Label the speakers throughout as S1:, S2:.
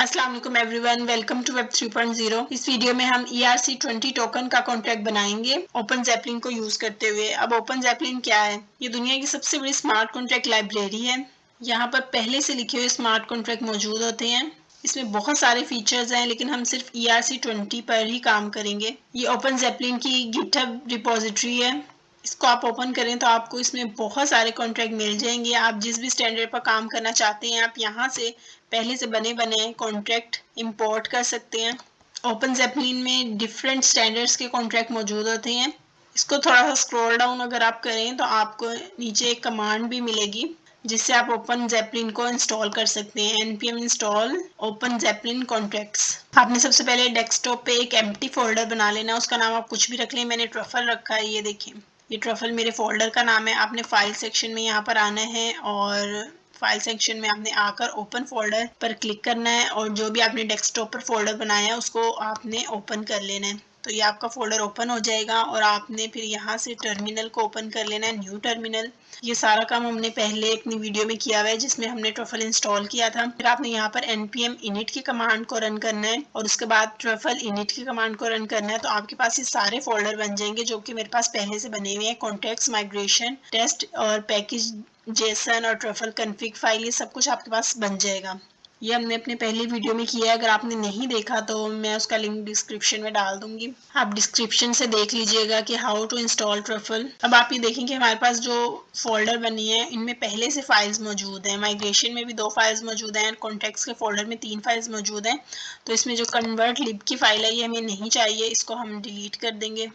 S1: अस्सलाम वालेकुम everyone, welcome to web 3.0। इस वीडियो में हम ERC20 टोकन का कॉन्ट्रैक्ट बनाएंगे ओपन ज़ैपलिन को यूज करते हुए। अब ओपन ज़ैपलिन क्या है? ये दुनिया की सबसे बड़ी स्मार्ट कॉन्ट्रैक्ट लाइब्रेरी है। यहाँ पर पहले से लिखे हुए स्मार्ट कॉन्ट्रैक्ट मौजूद होते हैं। इसमें बहुत सारे फीचर्स हैं, लेकिन हम सिर्फ ERC20 पर ही काम करेंगे। ये ओपन ज़ैपलिन की गिटहब रिपोजिटरी है। इसको आप ओपन करें तो आपको इसमें बहुत सारे कॉन्ट्रैक्ट मिल जाएंगे। आप जिस भी स्टैंडर्ड पर काम करना चाहते हैं, आप यहाँ से पहले से बने बनाए कॉन्ट्रैक्ट इंपोर्ट कर सकते हैं। ओपन ज़ैपलिन में डिफरेंट स्टैंडर्ड्स के कॉन्ट्रैक्ट मौजूद होते हैं। इसको थोड़ा सा स्क्रॉल डाउन अगर आप करें तो आपको नीचे एक कमांड भी मिलेगी, जिससे आप ओपन ज़ैपलिन को इंस्टॉल कर सकते हैं। npm install OpenZeppelin contracts. आपने सबसे पहले डेस्कटॉप पे एक एम्प्टी फोल्डर बना लेना है। उसका नाम आप कुछ भी रख लें। मैंने ट्रफल रखा है, ये देखें, ये ट्रफल मेरे फोल्डर का नाम है। आपने फाइल सेक्शन में यहाँ पर आना है और फाइल सेक्शन में आपने आकर ओपन फोल्डर पर क्लिक करना है और जो भी आपने डेस्कटॉप पर फोल्डर बनाया है उसको आपने ओपन कर लेना है। तो ये आपका फोल्डर ओपन हो जाएगा और आपने फिर यहाँ से टर्मिनल को ओपन कर लेना है, न्यू टर्मिनल। ये सारा काम हमने पहले अपनी वीडियो में किया हुआ है, जिसमें हमने ट्रफल इंस्टॉल किया था। फिर आपने यहाँ पर npm init की कमांड को रन करना है और उसके बाद ट्रफल init की कमांड को रन करना है। तो आपके पास ये सारे फोल्डर बन जाएंगे जो कि मेरे पास पहले से बने हुए हैं। कॉन्टैक्ट्स, माइग्रेशन, टेस्ट और पैकेज जेसन और ट्रफल कन्फिग फाइल, ये सब कुछ आपके पास बन जाएगा। ये हमने अपने पहली वीडियो में किया है। अगर आपने नहीं देखा तो मैं उसका लिंक डिस्क्रिप्शन में डाल दूंगी, आप डिस्क्रिप्शन से देख लीजिएगा कि हाउ टू इंस्टॉल ट्रफल। अब आप ये देखेंगे हमारे पास जो फोल्डर बनी है इनमें पहले से फाइल्स मौजूद हैं। माइग्रेशन में भी 2 फाइल्स मौजूद हैं, कॉन्टैक्ट्स के फोल्डर में 3 फाइल्स मौजूद हैं। तो इसमें जो कन्वर्ट लिब की फाइल है ये हमें नहीं चाहिए, इसको हम डिलीट कर देंगे।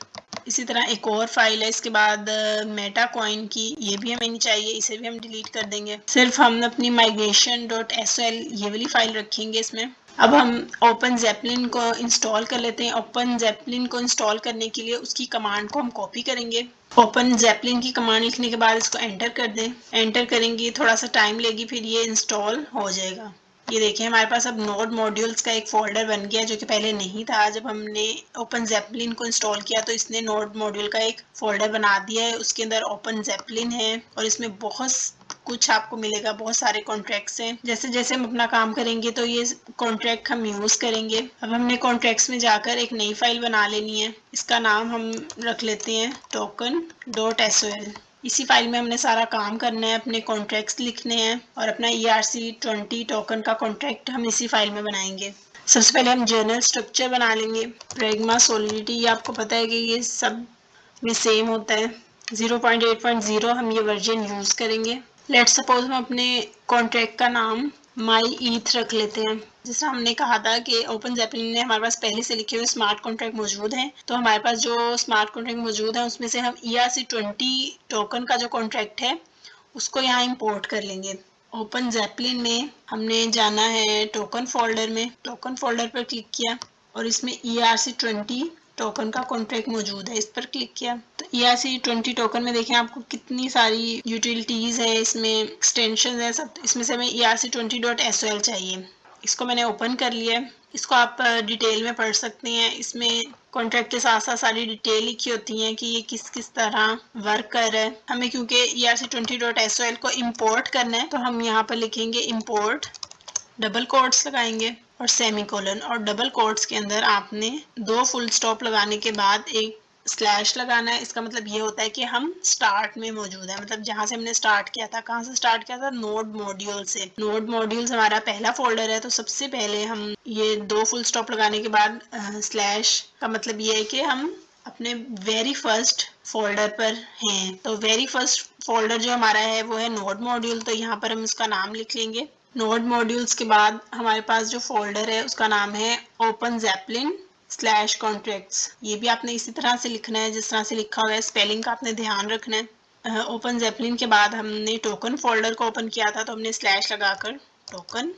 S1: इसी तरह एक और फाइल है इसके बाद मेटा कॉइन की, ये भी हमें नहीं चाहिए, इसे भी हम डिलीट कर देंगे। सिर्फ हम अपनी migration.sol ये वाली फाइल रखेंगे इसमें। अब हम ओपन ज़ैपलिन को इंस्टॉल कर लेते हैं। ओपन ज़ैपलिन को इंस्टॉल करने के लिए उसकी कमांड को हम कॉपी करेंगे। ओपन ज़ैपलिन की कमांड लिखने के बाद इसको एंटर कर दें। एंटर करेंगे, थोड़ा सा टाइम लेगी, फिर ये इंस्टॉल हो जाएगा। ये देखिए हमारे पास अब नोड मॉड्यूल्स का एक फोल्डर बन गया, जो कि पहले नहीं था। जब हमने ओपन ज़ैपलिन को इंस्टॉल किया तो इसने नोड मॉड्यूल का एक फोल्डर बना दिया है। उसके अंदर ओपन ज़ैपलिन है और इसमें बहुत कुछ आपको मिलेगा, बहुत सारे कॉन्ट्रैक्ट्स हैं। जैसे जैसे हम अपना काम करेंगे तो ये कॉन्ट्रैक्ट हम यूज करेंगे। अब हमने कॉन्ट्रैक्ट्स में जाकर एक नई फाइल बना लेनी है। इसका नाम हम रख लेते हैं token.sol। इसी फाइल में हमने सारा काम करना है, अपने कॉन्ट्रैक्ट्स लिखने हैं और अपना ERC20 टोकन का कॉन्ट्रैक्ट हम इसी फाइल में बनाएंगे। सबसे पहले हम जर्नल स्ट्रक्चर बना लेंगे। प्रेगमा सोलिडिटी, ये आपको पता है कि ये सब में सेम होता है। 0.8.0 हम ये वर्जन यूज करेंगे। लेट्स सपोज हम अपने कॉन्ट्रैक्ट का नाम माई ईथ रख लेते हैं। जैसा हमने कहा था कि ओपन ज़ैपलिन में हमारे पास पहले से लिखे हुए स्मार्ट कॉन्ट्रैक्ट मौजूद हैं, तो हमारे पास जो स्मार्ट कॉन्ट्रैक्ट मौजूद हैं उसमें से हम ERC20 टोकन का जो कॉन्ट्रैक्ट है उसको यहाँ इंपोर्ट कर लेंगे। ओपन ज़ैपलिन में हमने जाना है टोकन फोल्डर में, टोकन फोल्डर पर क्लिक किया और इसमें ERC20 टोकन का कॉन्ट्रैक्ट मौजूद है, इस पर क्लिक किया। तो ERC20 टोकन में देखें आपको कितनी सारी यूटिलिटीज है, इसमें एक्सटेंशन है सब। इसमें से हमें ERC20.SOL चाहिए। इसको मैंने ओपन कर लिया है। इसको आप डिटेल में पढ़ सकते हैं। इसमें कॉन्ट्रैक्ट के साथ साथ सारी डिटेल लिखी होती हैं कि ये किस किस तरह वर्क कर रहा है। हमें क्योंकि ERC20.SOL को इंपोर्ट करना है तो हम यहाँ पर लिखेंगे इंपोर्ट, डबल कोट्स लगाएंगे और सेमीकोलन, और डबल कोट्स के अंदर आपने 2 फुल स्टॉप लगाने के बाद एक स्लैश लगाना है। इसका मतलब ये होता है कि हम स्टार्ट में मौजूद है, मतलब जहां से हमने स्टार्ट किया था। कहां से स्टार्ट किया था? नोड मॉड्यूल से। नोड मॉड्यूल्स हमारा पहला फोल्डर है, तो सबसे पहले हम ये 2 फुल स्टॉप लगाने के बाद स्लैश का मतलब ये है कि हम अपने वेरी फर्स्ट फोल्डर पर हैं। तो वेरी फर्स्ट फोल्डर जो हमारा है वो है नोड मॉड्यूल, तो यहाँ पर हम इसका नाम लिख लेंगे। नोड मॉड्यूल्स के बाद हमारे पास जो फोल्डर है उसका नाम है ओपन ज़ैपलिन /कॉन्ट्रैक्ट्स। ये भी आपने इसी तरह से लिखना है जिस तरह से लिखा हुआ है, स्पेलिंग का आपने ध्यान रखना है। ओपन ज़ैपलिन के बाद हमने टोकन फोल्डर को ओपन किया था तो हमने स्लैश लगाकर टोकन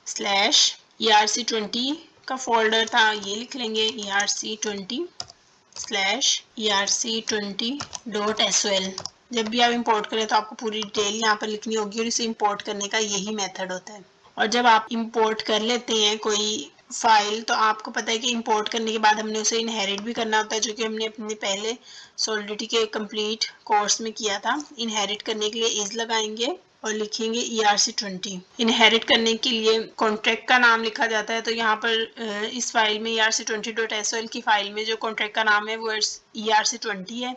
S1: /ERC20 का फोल्डर था, ये लिख लेंगे ERC20/ERC20.SOL। जब भी आप इंपोर्ट करें तो आपको पूरी डिटेल यहाँ पर लिखनी होगी और इसे इंपोर्ट करने का यही मेथड होता है। और जब आप इंपोर्ट कर लेते हैं कोई फाइल तो आपको पता है कि इंपोर्ट करने के बाद हमने उसे इनहेरिट भी करना होता है, जो कि हमने अपने पहले सॉलिडिटी के कंप्लीट कोर्स में किया था। इनहेरिट करने के लिए इज लगाएंगे और लिखेंगे ERC20। इनहेरिट करने के लिए कॉन्ट्रैक्ट का नाम लिखा जाता है, तो यहाँ पर इस फाइल में ERC20.SOL की फाइल में जो कॉन्ट्रैक्ट का नाम है वो ERC20 है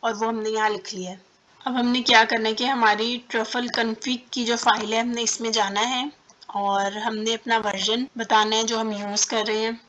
S1: और वो हमने यहाँ लिख लिया है। अब हमने क्या करना है कि हमारी ट्रफल कन्फिग की जो फाइल है हमने इसमें जाना है और हमने अपना वर्जन बताना है जो हम यूज़ कर रहे हैं।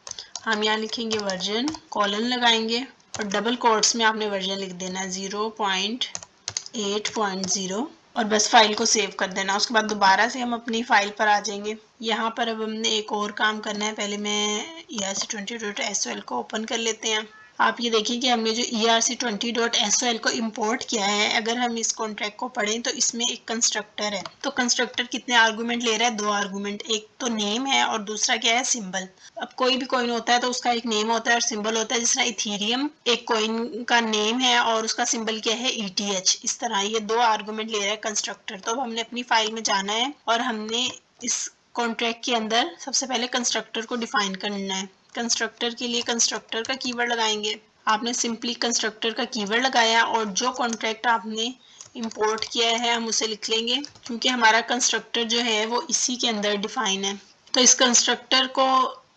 S1: हम यहाँ लिखेंगे वर्जन, कॉलन लगाएंगे और डबल कोट्स में आपने वर्जन लिख देना है 0.8.0 और बस फाइल को सेव कर देना। उसके बाद दोबारा से हम अपनी फाइल पर आ जाएंगे। यहाँ पर अब हमने एक और काम करना है। पहले मैं ERC20.SOL को ओपन कर लेते हैं। आप ये देखिए कि हमने जो ERC20.SOL को इंपोर्ट किया है, अगर हम इस कॉन्ट्रैक्ट को पढ़ें तो इसमें एक कंस्ट्रक्टर है। तो कंस्ट्रक्टर कितने आर्गुमेंट ले रहा है? 2 आर्गुमेंट, एक तो नेम है और दूसरा क्या है? सिंबल। अब कोई भी कॉइन होता है तो उसका एक नेम होता है और सिंबल होता है। जिस तरह इथेरियम एक कॉइन का नेम है और उसका सिंबल क्या है? ETH। इस तरह ये 2 आर्गुमेंट ले रहा है कंस्ट्रक्टर। तो अब हमने अपनी फाइल में जाना है और हमने इस कॉन्ट्रैक्ट के अंदर सबसे पहले कंस्ट्रक्टर को डिफाइन करना है। कंस्ट्रक्टर के लिए कंस्ट्रक्टर का कीवर्ड लगाएंगे। आपने सिंपली कंस्ट्रक्टर का कीवर्ड लगाया और जो कॉन्ट्रैक्ट आपने इंपोर्ट किया है हम उसे लिख लेंगे, क्योंकि हमारा कंस्ट्रक्टर जो है वो इसी के अंदर डिफाइन है। तो इस कंस्ट्रक्टर को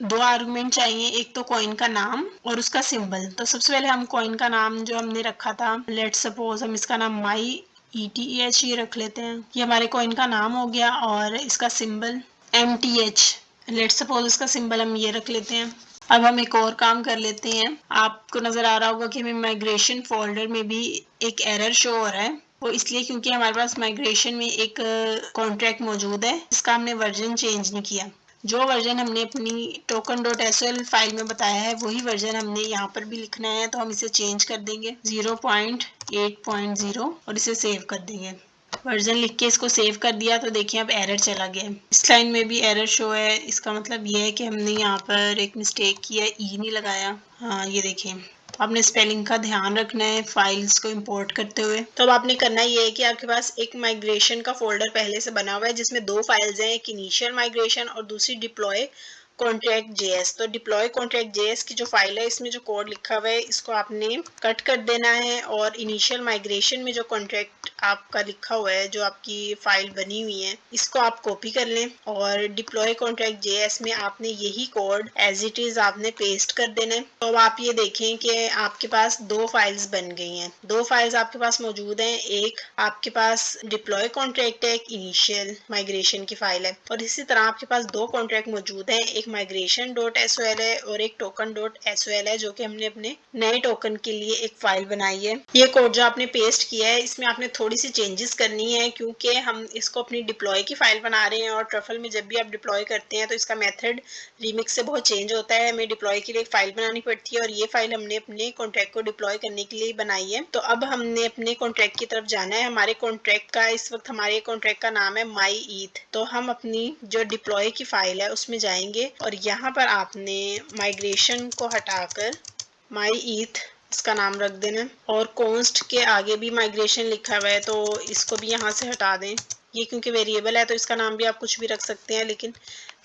S1: 2 आर्गुमेंट चाहिए, एक तो कॉइन का नाम और उसका सिंबल। तो सबसे पहले हम कॉइन का नाम जो हमने रखा था, लेट्स सपोज हम इसका नाम माई ETH ही रख लेते हैं। ये हमारे कॉइन का नाम हो गया और इसका सिंबल MTH, लेट्स सपोज इसका सिंबल हम ये रख लेते हैं। अब हम एक और काम कर लेते हैं। आपको नजर आ रहा होगा कि हमें माइग्रेशन फोल्डर में भी एक एरर शो हो रहा है। वो इसलिए क्योंकि हमारे पास माइग्रेशन में एक कॉन्ट्रैक्ट मौजूद है जिसका हमने वर्जन चेंज नहीं किया। जो वर्जन हमने अपनी token.SOL फाइल में बताया है वही वर्जन हमने यहाँ पर भी लिखना है। तो हम इसे चेंज कर देंगे 0.8.0 और इसे सेव कर देंगे। वर्जन लिख के इसको सेव कर दिया तो देखिए अब एरर चला गया। इस लाइन में भी एरर शो है। इसका मतलब ये है कि हमने यहाँ पर एक मिस्टेक किया है, ई नहीं लगाया। हाँ ये देखिए, तो आपने स्पेलिंग का ध्यान रखना है फाइल्स को इंपोर्ट करते हुए। तो अब आपने करना ये है कि आपके पास एक माइग्रेशन का फोल्डर पहले से बना हुआ है जिसमें 2 फाइल्स हैं, एक इनिशियल माइग्रेशन और दूसरी डिप्लॉय contract.js। तो डिप्लॉय contract.js की जो फाइल है इसमें जो कोड लिखा हुआ है इसको आपने कट कर देना है और इनिशियल माइग्रेशन में जो कॉन्ट्रैक्ट आपका लिखा हुआ है, जो आपकी फाइल बनी हुई है, इसको आप कॉपी कर लें और डिप्लॉय contract.js में आपने यही कोड एज इट इज आपने पेस्ट कर देना है। तो अब आप ये देखें कि आपके पास 2 फाइल्स बन गई हैं। 2 फाइल्स आपके पास मौजूद हैं, एक आपके पास डिप्लॉय कॉन्ट्रैक्ट है, एक इनिशियल माइग्रेशन की फाइल है। और इसी तरह आपके पास 2 कॉन्ट्रैक्ट मौजूद हैं, एक migration.sol है और एक token.sol है, जो कि हमने अपने नए टोकन के लिए एक फाइल बनाई है। ये कोड जो आपने पेस्ट किया है इसमें आपने थोड़ी सी चेंजेस करनी है, क्योंकि हम इसको अपनी डिप्लॉय की फाइल बना रहे हैं और ट्रफल में जब भी आप डिप्लॉय करते हैं तो इसका मेथड रीमिक्स से बहुत चेंज होता है। हमें डिप्लॉय के लिए एक फाइल बनानी पड़ती है और ये फाइल हमने अपने कॉन्ट्रैक्ट को डिप्लॉय करने के लिए बनाई है। तो अब हमने अपने कॉन्ट्रैक्ट की तरफ जाना है। हमारे कॉन्ट्रैक्ट का इस वक्त हमारे कॉन्ट्रैक्ट का नाम है माई ईथ। तो हम अपनी जो डिप्लॉय की फाइल है उसमें जाएंगे और यहाँ पर आपने माइग्रेशन को हटाकर माई ईथ इसका नाम रख देना और कॉन्स्ट के आगे भी माइग्रेशन लिखा हुआ है तो इसको भी यहाँ से हटा दें। ये क्योंकि वेरिएबल है तो इसका नाम भी आप कुछ भी रख सकते हैं, लेकिन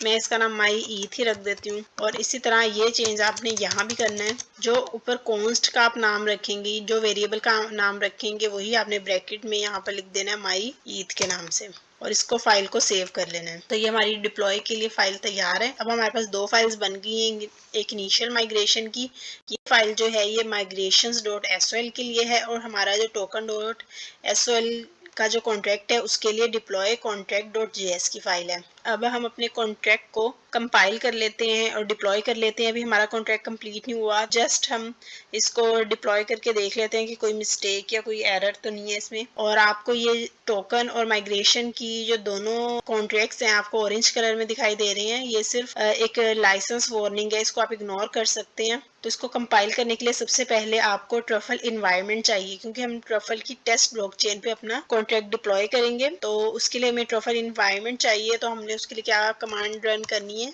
S1: मैं इसका नाम माई ईथ ही रख देती हूँ। और इसी तरह ये चेंज आपने यहाँ भी करना है। जो ऊपर कॉन्स्ट का आप नाम रखेंगे, जो वेरिएबल का नाम रखेंगे वही आपने ब्रैकेट में यहाँ पर लिख देना है माई ईथ के नाम से और इसको फाइल को सेव कर लेना है। तो ये हमारी डिप्लॉय के लिए फाइल तैयार है। अब हमारे पास 2 फाइल्स बन गई हैं, एक इनिशियल माइग्रेशन की, ये फाइल जो है ये migrations.sol के लिए है और हमारा जो token.sol का जो कॉन्ट्रैक्ट है उसके लिए डिप्लॉय contract.js की फाइल है। अब हम अपने कॉन्ट्रैक्ट को कंपाइल कर लेते हैं और डिप्लॉय कर लेते हैं। अभी हमारा कॉन्ट्रैक्ट कंप्लीट नहीं हुआ, जस्ट हम इसको डिप्लॉय करके देख लेते हैं कि कोई मिस्टेक या कोई एरर तो नहीं है इसमें। और आपको ये टोकन और माइग्रेशन की जो दोनों कॉन्ट्रैक्ट्स हैं आपको ऑरेंज कलर में दिखाई दे रहे हैं। ये सिर्फ एक लाइसेंस वार्निंग है, इसको आप इग्नोर कर सकते हैं। तो इसको कंपाइल करने के लिए सबसे पहले आपको ट्रफल इन्वायरमेंट चाहिए, क्योंकि हम ट्रफल की टेस्ट ब्लॉकचेन पे अपना कॉन्ट्रैक्ट डिप्लॉय करेंगे। तो उसके लिए हमें ट्रफल इन्वायरमेंट चाहिए। तो हमने उसके लिए क्या कमांड रन करनी है,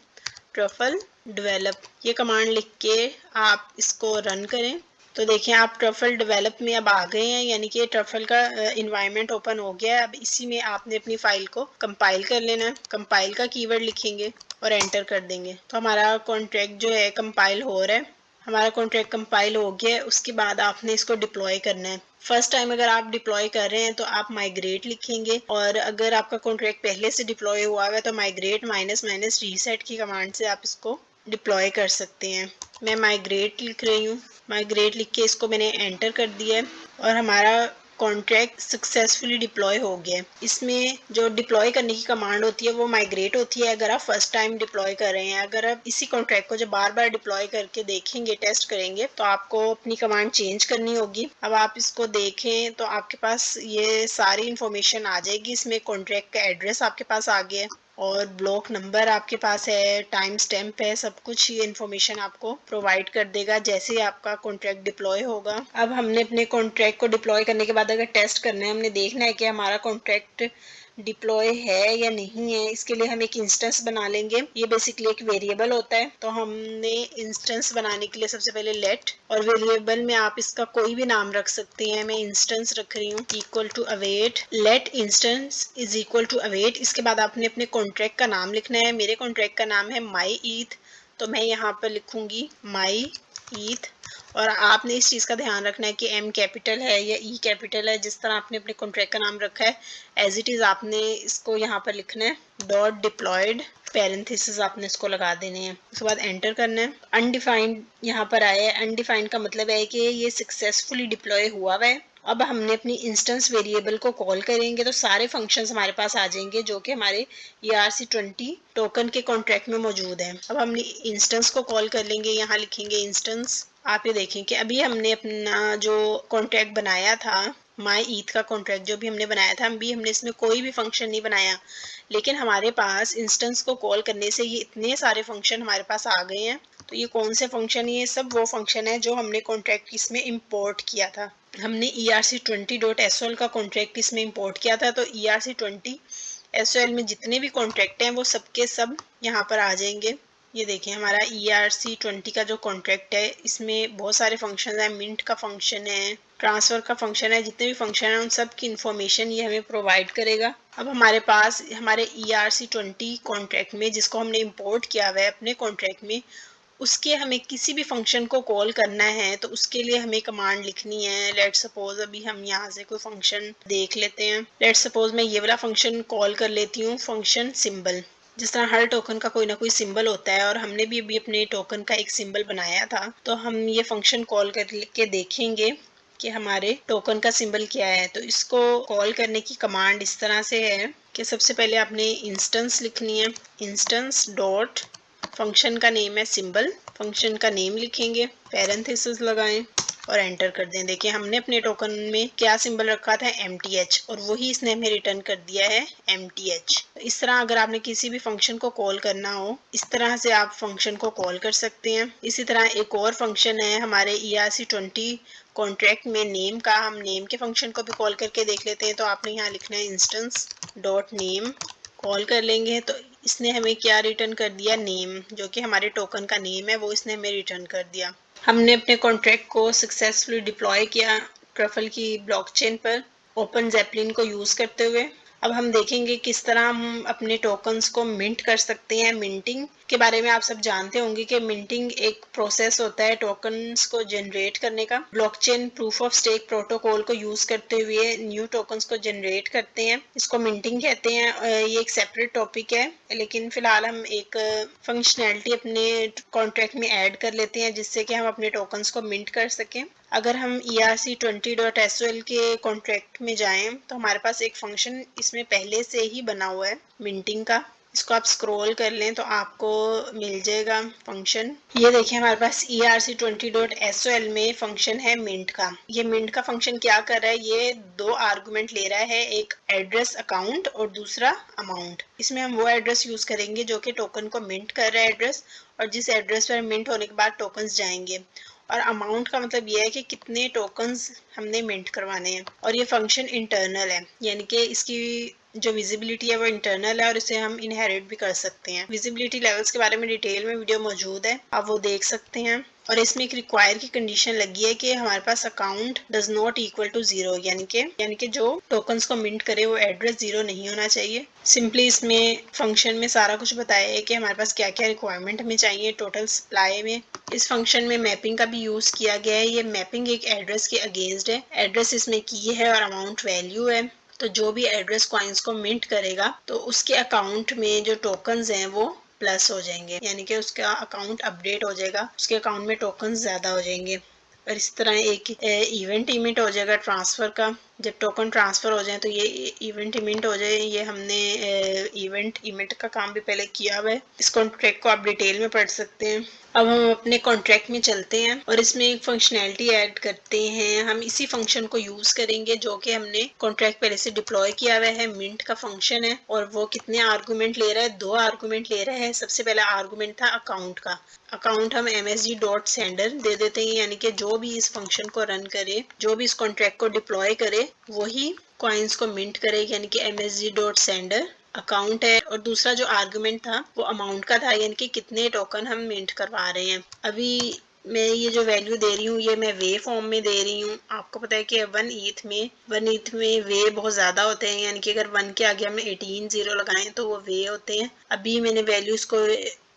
S1: ट्रफल डेवलप। ये कमांड लिख के आप इसको रन करें तो देखें आप ट्रफल डेवलप में अब आ गए हैं, यानी कि ट्रफल का इन्वायरमेंट ओपन हो गया है। अब इसी में आपने अपनी फाइल को कंपाइल कर लेना है। कंपाइल का कीवर्ड लिखेंगे और एंटर कर देंगे तो हमारा कॉन्ट्रैक्ट जो है कंपाइल हो रहा है। हमारा कॉन्ट्रैक्ट कंपाइल हो गया है। उसके बाद आपने इसको डिप्लॉय करना है। फर्स्ट टाइम अगर आप डिप्लॉय कर रहे हैं तो आप माइग्रेट लिखेंगे, और अगर आपका कॉन्ट्रैक्ट पहले से डिप्लॉय हुआ है तो माइग्रेट माइनस माइनस रीसेट की कमांड से आप इसको डिप्लॉय कर सकते हैं। मैं माइग्रेट लिख रही हूँ। माइग्रेट लिख के इसको मैंने एंटर कर दिया है और हमारा कॉन्ट्रैक्ट सक्सेसफुली डिप्लॉय हो गया है। इसमें जो डिप्लॉय करने की कमांड होती है वो माइग्रेट होती है अगर आप फर्स्ट टाइम डिप्लॉय कर रहे हैं। अगर आप इसी कॉन्ट्रैक्ट को जब बार बार डिप्लॉय करके देखेंगे, टेस्ट करेंगे, तो आपको अपनी कमांड चेंज करनी होगी। अब आप इसको देखें तो आपके पास ये सारी इंफॉर्मेशन आ जाएगी। इसमें कॉन्ट्रैक्ट का एड्रेस आपके पास आ गया है और ब्लॉक नंबर आपके पास है, टाइम स्टैम्प है, सब कुछ ये इन्फॉर्मेशन आपको प्रोवाइड कर देगा जैसे ही आपका कॉन्ट्रैक्ट डिप्लॉय होगा। अब हमने अपने कॉन्ट्रैक्ट को डिप्लॉय करने के बाद अगर टेस्ट करना है, हमने देखना है कि हमारा कॉन्ट्रैक्ट डिप्लॉय है या नहीं है, इसके लिए हम एक इंस्टेंस बना लेंगे। ये बेसिकली एक वेरिएबल होता है। तो हमने इंस्टेंस बनाने के लिए सबसे पहले लेट, और वेरिएबल में आप इसका कोई भी नाम रख सकते हैं। मैं इंस्टेंस रख रही हूँ equal to await. Let instance is equal to await. इसके बाद आपने अपने कॉन्ट्रैक्ट का नाम लिखना है। मेरे कॉन्ट्रैक्ट का नाम है माई ईथ, तो मैं यहाँ पर लिखूंगी माई ईथ। और आपने इस चीज़ का ध्यान रखना है कि एम कैपिटल है या ई कैपिटल है। जिस तरह आपने अपने कॉन्ट्रैक्ट का नाम रखा है एज इट इज़ आपने इसको यहाँ पर लिखना है। डॉट डिप्लॉयड पैरेंथेसिस आपने इसको लगा देने हैं। उसके बाद एंटर करना है। अनडिफाइंड यहाँ पर आया है। अनडिफाइंड का मतलब है कि ये सक्सेसफुली डिप्लॉय हुआ है। अब हमने अपनी इंस्टेंस वेरिएबल को कॉल करेंगे तो सारे फंक्शंस हमारे पास आ जाएंगे जो कि हमारे ERC20 टोकन के कॉन्ट्रैक्ट में मौजूद है। अब हमने इंस्टेंस को कॉल कर लेंगे। यहाँ लिखेंगे इंस्टेंस। आप ये देखें कि अभी हमने अपना जो कॉन्ट्रैक्ट बनाया था, माई ईथ का कॉन्ट्रैक्ट जो भी हमने बनाया था, अभी हमने इसमें कोई भी फंक्शन नहीं बनाया, लेकिन हमारे पास इंस्टेंस को कॉल करने से ये इतने सारे फंक्शन हमारे पास आ गए हैं। तो ये कौन से फंक्शन? ये सब वो फंक्शन है जो हमने कॉन्ट्रैक्ट इसमें इंपोर्ट किया था। हमने ERC20.SOL का कॉन्ट्रैक्ट इसमें इंपोर्ट किया था। तो ERC20 SOL में जितने भी कॉन्ट्रैक्ट हैं वो सबके सब यहाँ पर आ जाएंगे। ये देखें हमारा ERC20 का जो कॉन्ट्रैक्ट है इसमें बहुत सारे फंक्शन हैं। मिंट का फंक्शन है, ट्रांसफर का फंक्शन है, जितने भी फंक्शन है उन सब की इंफॉर्मेशन ये हमें प्रोवाइड करेगा। अब हमारे पास हमारे ERC20 कॉन्ट्रैक्ट में, जिसको हमने इंपोर्ट किया हुआ है अपने कॉन्ट्रैक्ट में, उसके हमें किसी भी फंक्शन को कॉल करना है तो उसके लिए हमें कमांड लिखनी है। लेट सपोज अभी हम यहाँ से कोई फंक्शन देख लेते हैं। लेट सपोज मैं ये वाला फंक्शन कॉल कर लेती हूँ, फंक्शन सिंबल। जिस तरह हर टोकन का कोई ना कोई सिंबल होता है और हमने भी अभी अपने टोकन का एक सिंबल बनाया था, तो हम ये फंक्शन कॉल करके देखेंगे कि हमारे टोकन का सिंबल क्या है। तो इसको कॉल करने की कमांड इस तरह से है कि सबसे पहले आपने इंस्टेंस लिखनी है। इंस्टेंस डॉट फंक्शन का नेम है सिंबल, फंक्शन का नेम लिखेंगे, पैरेंथेसिस लगाएं और एंटर कर दें। देखिए हमने अपने टोकन में क्या सिंबल रखा था, MTH, और वही इसने हमें रिटर्न कर दिया है MTH। इस तरह अगर आपने किसी भी फंक्शन को कॉल करना हो, इस तरह से आप फंक्शन को कॉल कर सकते हैं। इसी तरह एक और फंक्शन है हमारे ERC20 कॉन्ट्रैक्ट में नेम का। हम नेम के फंक्शन को भी कॉल करके देख लेते हैं। तो आपने यहाँ लिखना है इंस्टेंस डॉट नेम। कॉल कर लेंगे तो इसने हमें क्या रिटर्न कर दिया, नेम, जो कि हमारे टोकन का नेम है, वो इसने हमें रिटर्न कर दिया। हमने अपने कॉन्ट्रैक्ट को सक्सेसफुली डिप्लॉय किया ट्रफल की ब्लॉकचेन पर ओपन ज़ैपलिन को यूज़ करते हुए। अब हम देखेंगे किस तरह हम अपने टोकन्स को मिंट कर सकते हैं। मिंटिंग के बारे में आप सब जानते होंगे कि मिंटिंग एक प्रोसेस होता है टोकन्स को जनरेट करने का। Blockchain proof of stake protocol को यूज करते हुए न्यू टोकन्स को जनरेट करते हैं, इसको मिंटिंग कहते हैं। ये एक सेपरेट टॉपिक है, लेकिन फिलहाल हम एक फंक्शनैलिटी अपने कॉन्ट्रैक्ट में ऐड कर लेते हैं जिससे कि हम अपने टोकन्स को मिंट कर सकें। अगर हम ERC20.SOL के कॉन्ट्रैक्ट में जाएं तो हमारे पास एक फंक्शन इसमें पहले से ही बना हुआ है मिंटिंग का। इसको आप स्क्रॉल कर लें तो आपको मिल जाएगा फंक्शन। ये देखिए हमारे पास ERC20.SOL में फंक्शन है मिंट का। ये मिंट का फंक्शन क्या कर रहा है, ये दो आर्गुमेंट ले रहा है, एक एड्रेस अकाउंट और दूसरा अमाउंट। इसमें हम वो एड्रेस यूज करेंगे जो कि टोकन को मिंट कर रहा है एड्रेस, और जिस एड्रेस पर मिंट होने के बाद टोकन्स जाएंगे। और अमाउंट का मतलब ये है कि कितने टोकन्स हमने मिंट करवाने हैं। और ये फंक्शन इंटरनल है, यानी कि इसकी जो विजिबिलिटी है वो इंटरनल है और इसे हम इनहेरिट भी कर सकते हैं। विजिबिलिटी लेवल्स के बारे में डिटेल में वीडियो मौजूद है, आप वो देख सकते हैं। और इसमें एक रिक्वायर की कंडीशन लगी है कि हमारे पास account does not equal to zero, यानी कि जो टोकन्स को मिंट करे वो एड्रेस जीरो नहीं होना चाहिए। सिंपली इसमें फंक्शन में सारा कुछ बताया है कि हमारे पास क्या क्या रिक्वायरमेंट हमें चाहिए टोटल सप्लाई में। इस फंक्शन में मैपिंग का भी यूज किया गया है। ये मैपिंग एक एड्रेस के अगेंस्ट है। एड्रेस इसमें की है और अमाउंट वैल्यू है। तो जो भी एड्रेस कॉइन्स को मिंट करेगा तो उसके अकाउंट में जो टोकन्स हैं वो प्लस हो जाएंगे, यानी कि उसका अकाउंट अपडेट हो जाएगा, उसके अकाउंट में टोकन्स ज्यादा हो जाएंगे। और इस तरह एक इवेंट इमिट हो जाएगा ट्रांसफर का। जब टोकन ट्रांसफर हो जाए तो ये इवेंट इमिट हो जाए। ये हमने इवेंट इमिट का काम भी पहले किया हुआ है। इस कॉन्ट्रैक्ट को आप डिटेल में पढ़ सकते हैं। अब हम अपने कॉन्ट्रैक्ट में चलते हैं और इसमें एक फंक्शनैलिटी ऐड करते हैं। हम इसी फंक्शन को यूज करेंगे जो कि हमने कॉन्ट्रैक्ट पहले से डिप्लॉय किया हुआ है। मिंट का फंक्शन है और वो कितने आर्गुमेंट ले रहा है, 2 आर्गुमेंट ले रहा है। सबसे पहला आर्गुमेंट था अकाउंट का। अकाउंट हम msg.sender दे देते हैं, यानी कि जो भी इस फंक्शन को रन करे, जो भी इस कॉन्ट्रैक्ट को डिप्लॉय करे वही कॉइन्स को मिंट करे, यानी कि msg.sender अकाउंट है। और दूसरा जो आर्गुमेंट था वो अमाउंट का था, यानी कि कितने टोकन हम मिंट करवा रहे हैं। अभी मैं ये जो वैल्यू दे रही हूँ ये मैं वे फॉर्म में दे रही हूँ। आपको पता है कि 1 ईथ में वे बहुत ज्यादा होते हैं, यानी कि अगर 1 के आगे हम 18 जीरो लगाएं तो वो वे होते हैं। अभी मैंने वैल्यू इसको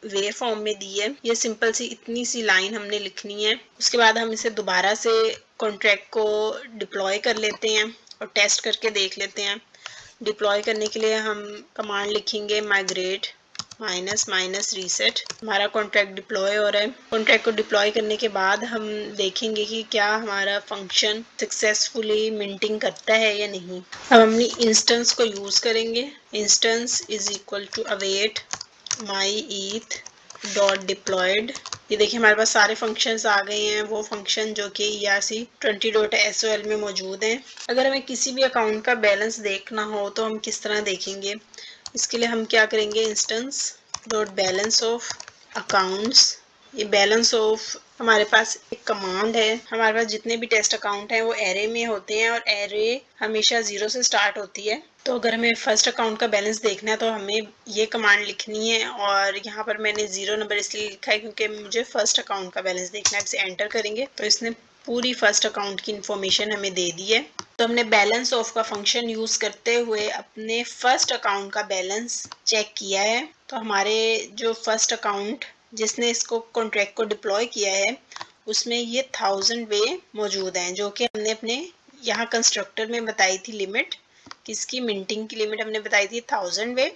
S1: वे फॉर्म में दी है। ये सिंपल सी इतनी सी लाइन हमने लिखनी है। उसके बाद हम इसे दोबारा से कॉन्ट्रैक्ट को डिप्लॉय कर लेते हैं और टेस्ट करके देख लेते हैं। डिप्लॉय करने के लिए हम कमांड लिखेंगे माइग्रेट माइनस रीसेट। हमारा कॉन्ट्रैक्ट डिप्लॉय हो रहा है। कॉन्ट्रैक्ट को डिप्लॉय करने के बाद हम देखेंगे कि क्या हमारा फंक्शन सक्सेसफुली मिंटिंग करता है या नहीं। अब अपनी इंस्टेंस को यूज करेंगे। Instance is equal to await my eth dot deployed. ये देखिए हमारे पास सारे फंक्शंस आ गए हैं, वो फंक्शन जो कि ERC20.SOL में मौजूद हैं। अगर हमें किसी भी अकाउंट का बैलेंस देखना हो तो हम किस तरह देखेंगे, इसके लिए हम क्या करेंगे, instance dot balance of accounts. ये बैलेंस ऑफ हमारे पास एक कमांड है। हमारे पास जितने भी टेस्ट अकाउंट हैं वो एरे में होते हैं और एरे हमेशा 0 से स्टार्ट होती है। तो अगर हमें फर्स्ट अकाउंट का बैलेंस देखना है तो हमें ये कमांड लिखनी है। और यहाँ पर मैंने 0 नंबर इसलिए लिखा है क्योंकि मुझे फर्स्ट अकाउंट का बैलेंस देखना है। इसे एंटर करेंगे तो इसने पूरी फर्स्ट अकाउंट की इंफॉर्मेशन हमें दे दी है। तो हमने बैलेंस ऑफ का फंक्शन यूज करते हुए अपने फर्स्ट अकाउंट का बैलेंस चेक किया है। तो हमारे जो फर्स्ट अकाउंट जिसने इसको कॉन्ट्रैक्ट को डिप्लॉय किया है उसमें ये 1000 वे मौजूद हैं, जो कि हमने अपने यहाँ कंस्ट्रक्टर में बताई थी लिमिट। किसकी, मिंटिंग की लिमिट हमने बताई थी 1000 वे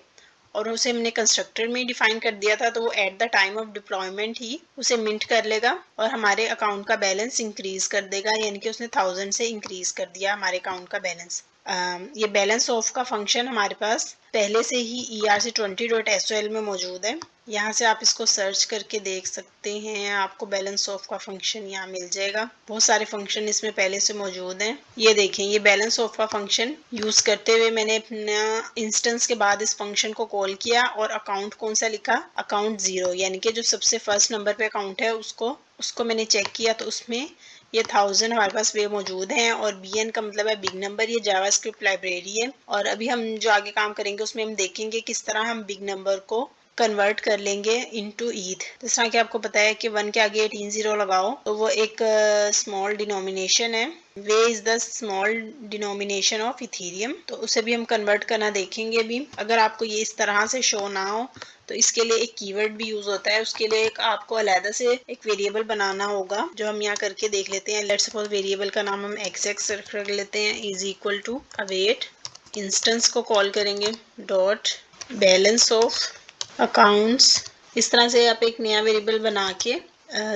S1: और उसे हमने कंस्ट्रक्टर में डिफाइन कर दिया था। तो वो at the time of deployment ही उसे मिंट कर लेगा और हमारे अकाउंट का बैलेंस इंक्रीज कर देगा, यानी कि उसने 1000 से इंक्रीज कर दिया हमारे अकाउंट का बैलेंस। ये बैलेंस ऑफ का फंक्शन हमारे पास पहले से ही ERC20.SOL में मौजूद है। यहाँ से आप इसको सर्च करके देख सकते हैं, आपको बैलेंस ऑफ का फंक्शन यहाँ मिल जाएगा। बहुत सारे फंक्शन इसमें पहले से मौजूद हैं। ये देखें, ये बैलेंस ऑफ का फंक्शन यूज करते हुए मैंने अपना इंस्टेंस के बाद इस फंक्शन को कॉल किया और अकाउंट कौन सा लिखा, अकाउंट 0, यानी कि जो सबसे फर्स्ट नंबर पे अकाउंट है उसको मैंने चेक किया तो उसमें ये 1000 हमारे पास वे मौजूद हैं। और BN का मतलब है बिग नंबर। ये जावास्क्रिप्ट लाइब्रेरी है और अभी हम जो आगे काम करेंगे उसमें हम देखेंगे किस तरह हम बिग नंबर को कन्वर्ट कर लेंगे इनटू ईथ। जिस तरह कि आपको पता है कि 1 के आगे 18 जीरो लगाओ तो वो एक स्मॉल डिनोमिनेशन है। Way is the small denomination of Ethereum. तो उसे भी हम कन्वर्ट करना देखेंगे। भी अगर आपको ये इस तरह से शो ना हो तो इसके लिए एक कीवर्ड भी यूज होता है। उसके लिए एक आपको अलग से एक वेरिएबल बनाना होगा जो हम यहाँ करके देख लेते हैं। लेट्स सपोज वेरिएबल का नाम हम XX रख लेते हैं, is equal to await. Instance को कॉल करेंगे डॉट बैलेंस ऑफ अकाउंट्स। इस तरह से आप एक नया वेरिएबल बना के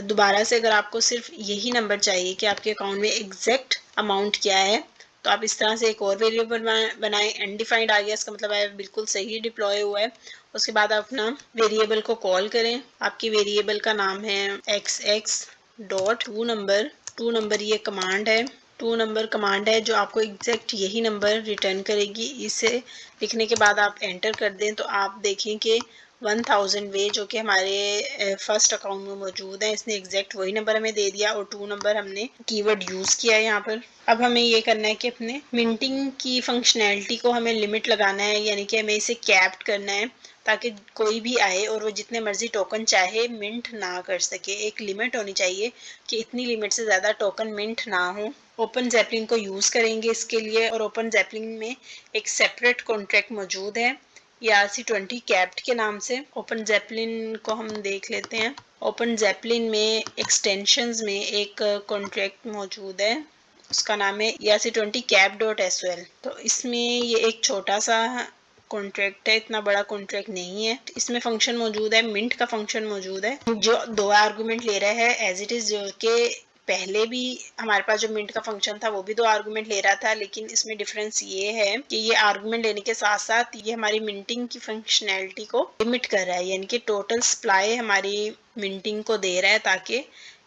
S1: दोबारा से अगर आपको सिर्फ यही नंबर चाहिए कि आपके अकाउंट में एग्जैक्ट अमाउंट क्या है तो आप इस तरह से एक और वेरिएबल बनाएं। अनडिफाइंड आ गया, इसका मतलब है बिल्कुल सही डिप्लॉय हुआ है। उसके बाद आप अपना वेरिएबल को कॉल करें। आपकी वेरिएबल का नाम है XX डॉट टू नंबर ये कमांड है। 2 नंबर कमांड है जो आपको एग्जैक्ट यही नंबर रिटर्न करेगी। इसे लिखने के बाद आप एंटर कर दें तो आप देखें कि 1000 वे जो कि हमारे फर्स्ट अकाउंट में मौजूद है। इसने एग्जैक्ट वही नंबर हमें दे दिया और 2 नंबर हमने कीवर्ड यूज किया है यहाँ पर। अब हमें ये करना है कि अपने मिंटिंग की फंक्शनैलिटी को हमें लिमिट लगाना है, यानी कि हमें इसे कैप्ड करना है ताकि कोई भी आए और वो जितने मर्जी टोकन चाहे मिंट ना कर सके। एक लिमिट होनी चाहिए कि इतनी लिमिट से ज़्यादा टोकन मिंट ना हो। ओपन जैपलिन को यूज़ करेंगे इसके लिए, और ओपन जैपलिन में एक सेपरेट कॉन्ट्रैक्ट मौजूद है ERC20 कैप्ड के नाम से। ओपन जैपलिन को हम देख लेते हैं। ओपन जैपलिन में एक्सटेंशंस में एक कॉन्ट्रैक्ट मौजूद है, उसका नाम है ERC20 cap.sol। तो इसमें ये एक छोटा सा कॉन्ट्रैक्ट है, इतना बड़ा कॉन्ट्रैक्ट नहीं है। इसमें फंक्शन मौजूद है, मिंट का फंक्शन मौजूद है जो 2 आर्गुमेंट ले रहा है एज इट इज, जो कि पहले भी हमारे पास जो मिंट का फंक्शन था वो भी 2 आर्गुमेंट ले रहा था, लेकिन इसमें डिफरेंस ये है कि ये आर्गुमेंट लेने के साथ साथ ये हमारी मिंटिंग की फंक्शनैलिटी को लिमिट कर रहा है, यानी कि टोटल सप्लाई हमारी मिंटिंग को दे रहा है ताकि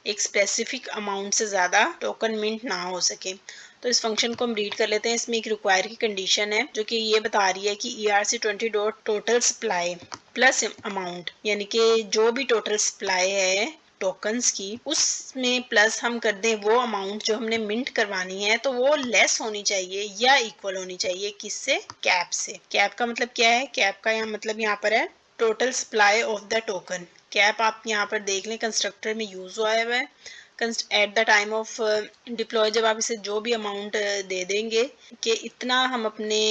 S1: एक स्पेसिफिक अमाउंट से ज़्यादा टोकन मिंट ना हो सके। तो इस फंक्शन को हम रीड कर लेते हैं। इसमें एक रिक्वायर की कंडीशन है जो कि ये बता रही है कि ERC20 dot total supply plus amount, यानी कि जो भी टोटल सप्लाई है टोकन्स की उसमें प्लस हम कर दें वो अमाउंट जो हमने मिंट करवानी है, तो वो लेस होनी चाहिए या इक्वल होनी चाहिए किससे? कैप से। कैप का मतलब क्या है? कैप का यहाँ मतलब यहाँ पर है total supply of the token. Cap आप यहाँ पर देख लें कंस्ट्रक्टर में यूज हुआ है eight the time of deploy. जब आप इसे जो भी अमाउंट दे देंगे कि इतना हम अपने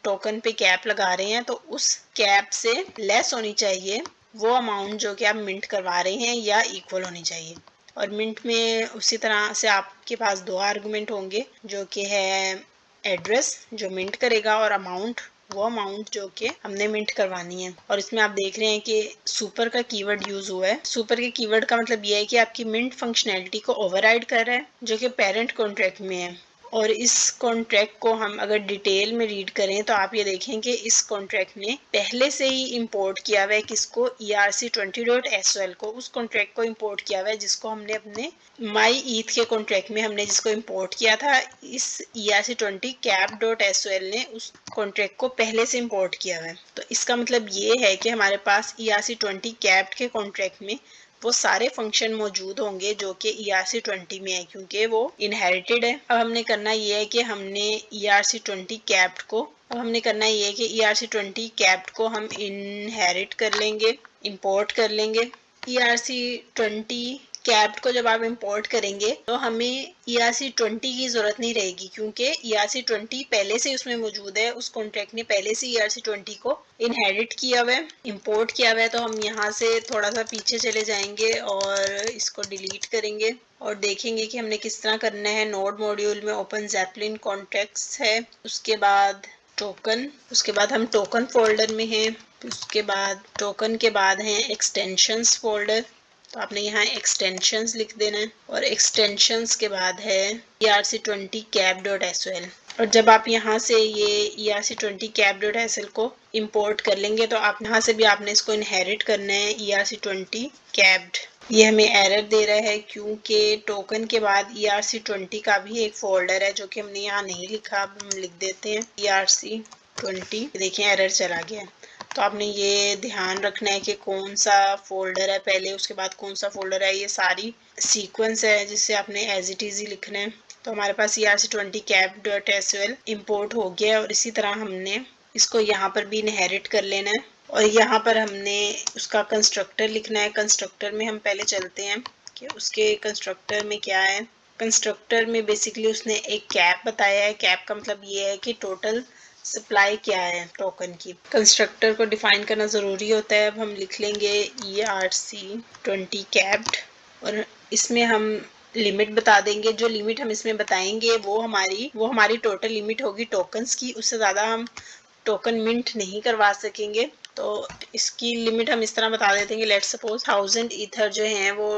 S1: टोकन पे कैप लगा रहे हैं, तो उस कैप से लेस होनी चाहिए वो अमाउंट जो कि आप मिंट करवा रहे हैं या इक्वल होनी चाहिए। और मिंट में उसी तरह से आपके पास 2 आर्गुमेंट होंगे जो कि है एड्रेस जो मिंट करेगा और अमाउंट वो अमाउंट जो कि हमने मिंट करवानी है। और इसमें आप देख रहे हैं कि सुपर का कीवर्ड यूज हुआ है। सुपर के कीवर्ड का मतलब ये है कि आपकी मिंट फंक्शनैलिटी को ओवरराइड कर रहा है जो कि पेरेंट कॉन्ट्रैक्ट में है। और इस कॉन्ट्रैक्ट को हम अगर डिटेल में रीड करें तो आप ये देखें कि इस कॉन्ट्रैक्ट ने पहले से ही इंपोर्ट किया हुआ है किसको? ERC20.SOL को। उस कॉन्ट्रैक्ट को इंपोर्ट किया हुआ है जिसको हमने अपने माई ईथ के कॉन्ट्रैक्ट में हमने जिसको इंपोर्ट किया था। इस ERC20 cap.SOL ने उस कॉन्ट्रैक्ट को पहले से इंपोर्ट किया हुआ है। तो इसका मतलब ये है कि हमारे पास ERC20 कैप्ड के कॉन्ट्रैक्ट में वो सारे फंक्शन मौजूद होंगे जो कि ERC20 में है, क्योंकि वो इनहेरिटेड है। अब हमने करना ये है कि हमने ERC20 कैप्ड को अब हमने करना ये है कि ERC20 कैप्ड को हम इनहेरिट कर लेंगे, इंपोर्ट कर लेंगे। ERC20 कैप्ड को जब आप इंपोर्ट करेंगे तो हमें ERC20 की जरूरत नहीं रहेगी, क्योंकि ERC20 पहले से उसमें मौजूद है। उस कॉन्ट्रैक्ट ने पहले से ERC20 को इनहेरिट किया हुआ है, इंपोर्ट किया हुआ है। तो हम यहाँ से थोड़ा सा पीछे चले जाएंगे और इसको डिलीट करेंगे और देखेंगे कि हमने किस तरह करना है। नोड मॉड्यूल में ओपन जैपलिन कॉन्ट्रैक्ट्स है, उसके बाद टोकन, उसके बाद हम टोकन फोल्डर में हैं, उसके बाद टोकन के बाद हैं एक्सटेंशंस फोल्डर। तो आपने यहाँ एक्सटेंशंस लिख देना है और एक्सटेंशंस के बाद है ERC20 cap.SOL। और जब आप यहाँ से ये ERC20 cap.SOL को इंपोर्ट कर लेंगे तो आप यहाँ से भी आपने इसको इनहेरिट करना है ERC20 capped। ये हमें एरर दे रहा है क्योंकि टोकन के बाद ERC20 का भी एक फोल्डर है जो कि हमने यहाँ नहीं लिखा। अब हम लिख देते हैं ERC20। देखें एरर चला गया। तो आपने ये ध्यान रखना है कि कौन सा फोल्डर है पहले, उसके बाद कौन सा फोल्डर है। ये सारी सीक्वेंस है जिससे आपने एज इट इज ही लिखना है। तो हमारे पास ERC20 cap.SOL इंपोर्ट हो गया है और इसी तरह हमने इसको यहाँ पर भी इनहेरिट कर लेना है और यहाँ पर हमने उसका कंस्ट्रक्टर लिखना है। कंस्ट्रक्टर में हम पहले चलते हैं कि उसके कंस्ट्रक्टर में क्या है। कंस्ट्रक्टर में बेसिकली उसने एक कैप बताया है। कैप का मतलब ये है कि टोटल सप्लाई क्या है टोकन की। कंस्ट्रक्टर को डिफाइन करना ज़रूरी होता है। अब हम लिख लेंगे ERC20 कैप्ड और इसमें हम लिमिट बता देंगे। जो लिमिट हम इसमें बताएंगे वो हमारी टोटल लिमिट होगी टोकन्स की। उससे ज़्यादा हम टोकन मिंट नहीं करवा सकेंगे। तो इसकी लिमिट हम इस तरह बता देते हैं कि लेट्स सपोज 1000 ईथर जो हैं वो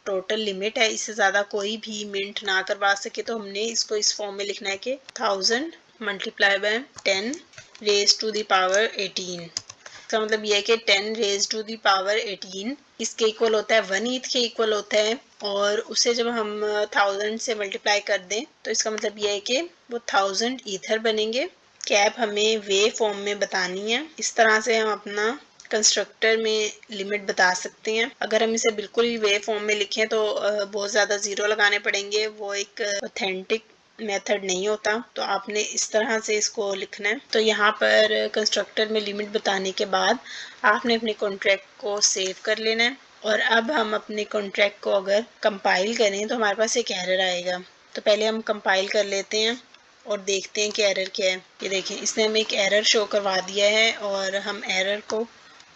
S1: टोटल लिमिट है, इससे ज़्यादा कोई भी मिंट ना करवा सके। तो हमने इसको इस फॉर्म में लिखना है कि 1000 multiply by 10 raise to the power 18। इसका मतलब यह है कि 10 रेज टू द पावर 18 इसके इक्वल होता है 1 ईथ के इक्वल होता है। और उसे जब हम 1000 से मल्टीप्लाई कर दें तो इसका मतलब यह है कि वो 1000 ईथर बनेंगे। कैप हमें वे फॉर्म में बतानी है। इस तरह से हम अपना कंस्ट्रक्टर में लिमिट बता सकते हैं। अगर हम इसे बिल्कुल ही वे फॉर्म में लिखें तो बहुत ज़्यादा ज़ीरो लगाने पड़ेंगे, वो एक ऑथेंटिक मेथड नहीं होता। तो आपने इस तरह से इसको लिखना है। तो यहाँ पर कंस्ट्रक्टर में लिमिट बताने के बाद आपने अपने कॉन्ट्रैक्ट को सेव कर लेना है। और अब हम अपने कॉन्ट्रैक्ट को अगर कंपाइल करें तो हमारे पास एक एरर आएगा। तो पहले हम कंपाइल कर लेते हैं और देखते हैं कि एरर क्या है। ये देखें, इसने हमें एक एरर शो करवा दिया है और हम एरर को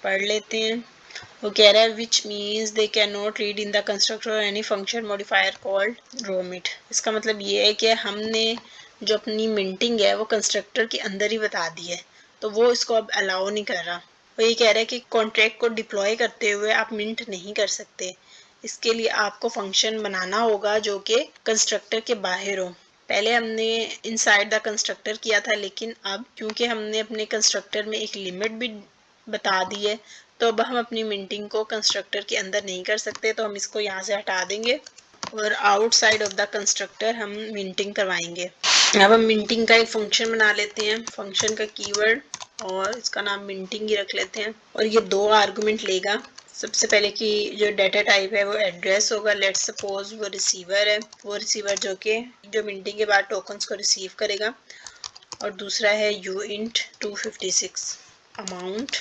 S1: पढ़ लेते हैं। वो कह रहा है which means they can not read in the constructor और एनी फंक्शन मॉडिफायर कॉल्ड रोमिट। इसका मतलब ये है कि हमने जो अपनी मिंटिंग है वो कंस्ट्रक्टर के अंदर ही बता दी है, तो वो इसको अब अलाउ नहीं कर रहा। वो ये कह रहा है कि कॉन्ट्रैक्ट को डिप्लॉय करते हुए आप मिंट नहीं कर सकते। इसके लिए आपको फंक्शन बनाना होगा जो कि कंस्ट्रक्टर के बाहर हो। पहले हमने इनसाइड द कंस्ट्रक्टर किया था, लेकिन अब क्योंकि हमने अपने कंस्ट्रक्टर में एक लिमिट भी बता दी है तो अब हम अपनी मिंटिंग को कंस्ट्रक्टर के अंदर नहीं कर सकते। तो हम इसको यहाँ से हटा देंगे और आउटसाइड ऑफ द कंस्ट्रक्टर हम मिंटिंग करवाएंगे। अब हम मिंटिंग का एक फंक्शन बना लेते हैं, फंक्शन का कीवर्ड, और इसका नाम मिंटिंग ही रख लेते हैं। और ये दो आर्गुमेंट लेगा। सबसे पहले की जो डाटा टाइप है वो एड्रेस होगा। लेट्स सपोज वो रिसीवर है, वो रिसीवर जो मिंटिंग के बाद टोकन्स को रिसीव करेगा। और दूसरा है यू इंट 256 अमाउंट,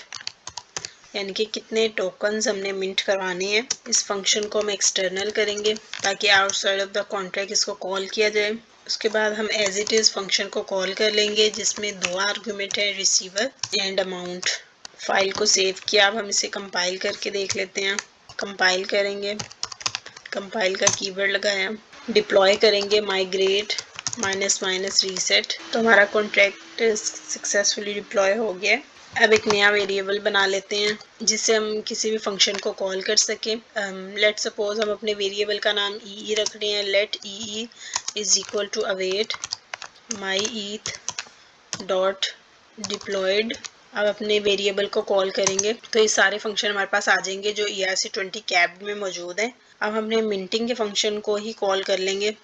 S1: यानी कि कितने टोकन्स हमने मिंट करवाने हैं। इस फंक्शन को हम एक्सटर्नल करेंगे ताकि आउटसाइड ऑफ द कॉन्ट्रैक्ट इसको कॉल किया जाए। उसके बाद हम एज इट इज़ फंक्शन को कॉल कर लेंगे जिसमें दो आर्गुमेंट है, रिसीवर एंड अमाउंट। फाइल को सेव किया। अब हम इसे कंपाइल करके देख लेते हैं। कंपाइल करेंगे, कंपाइल का कीवर्ड लगाया, डिप्लॉय करेंगे माइग्रेट -- रीसेट। तो हमारा कॉन्ट्रैक्ट सक्सेसफुली डिप्लॉय हो गया। अब एक नया वेरिएबल बना लेते हैं जिससे हम किसी भी फंक्शन को कॉल कर सकें। लेट सपोज हम अपने वेरिएबल का नाम ई रख रहे हैं। Let e is equal to await my eth dot deployed. अब अपने वेरिएबल को कॉल करेंगे तो ये सारे फंक्शन हमारे पास आ जाएंगे जो ERC20 कैब में मौजूद है। अब हमने मिंटिंग के फंक्शन को ही कॉल कर लेंगे,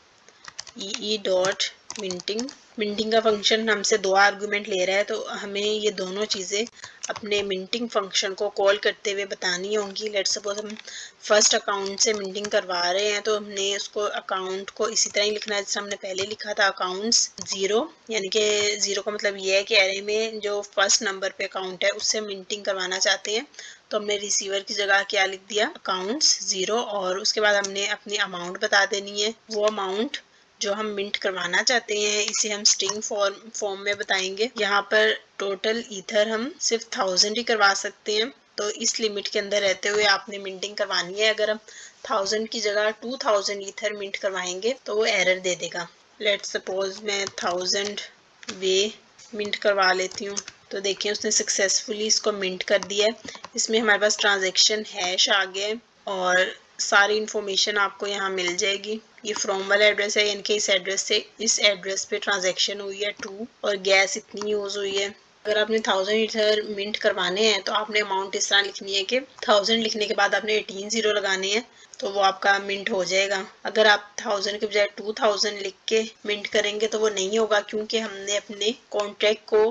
S1: ई डॉट मिंटिंग। मिंटिंग का फंक्शन हमसे दो आर्गुमेंट ले रहा है तो हमें ये दोनों चीज़ें अपने मिंटिंग फंक्शन को कॉल करते हुए बतानी होंगी। लेट सपोज हम फर्स्ट अकाउंट से मिंटिंग करवा रहे हैं तो हमने उसको अकाउंट को इसी तरह ही लिखना है जैसे हमने पहले लिखा था, अकाउंट्स 0, यानी कि 0 का मतलब ये है कि एरे में जो फर्स्ट नंबर पे अकाउंट है उससे मिंटिंग करवाना चाहते हैं। तो हमने रिसीवर की जगह क्या लिख दिया, अकाउंट्स 0, और उसके बाद हमने अपनी अमाउंट बता देनी है। वो अमाउंट जो हम मिंट करवाना चाहते हैं इसे हम स्ट्रिंग फॉर्म में बताएंगे। यहाँ पर टोटल ईथर हम सिर्फ 1000 ही करवा सकते हैं, तो इस लिमिट के अंदर रहते हुए आपने मिंटिंग करवानी है। अगर हम 1000 की जगह 2000 ईथर मिंट करवाएंगे तो वो एरर दे देगा। लेट्स सपोज मैं 1000 वे मिंट करवा लेती हूँ। तो देखिए उसने सक्सेसफुली इसको मिंट कर दिया है। इसमें हमारे पास ट्रांजैक्शन हैश आ गया और सारी इंफॉर्मेशन आपको यहाँ मिल जाएगी। ये फ्रॉम वाला एड्रेस है, यानी कि इस एड्रेस से इस एड्रेस पे ट्रांजैक्शन हुई है 2 और गैस इतनी यूज हुई है। अगर आपने 1000 ईथर मिंट करवाने हैं तो आपने अमाउंट इस तरह लिखनी है कि 1000 लिखने के बाद आपने 18 0 लगाने हैं तो वो आपका मिंट हो जाएगा। अगर आप 1000 के बजाय 2000 लिख के मिंट करेंगे तो वो नहीं होगा क्योंकि हमने अपने कॉन्ट्रैक्ट को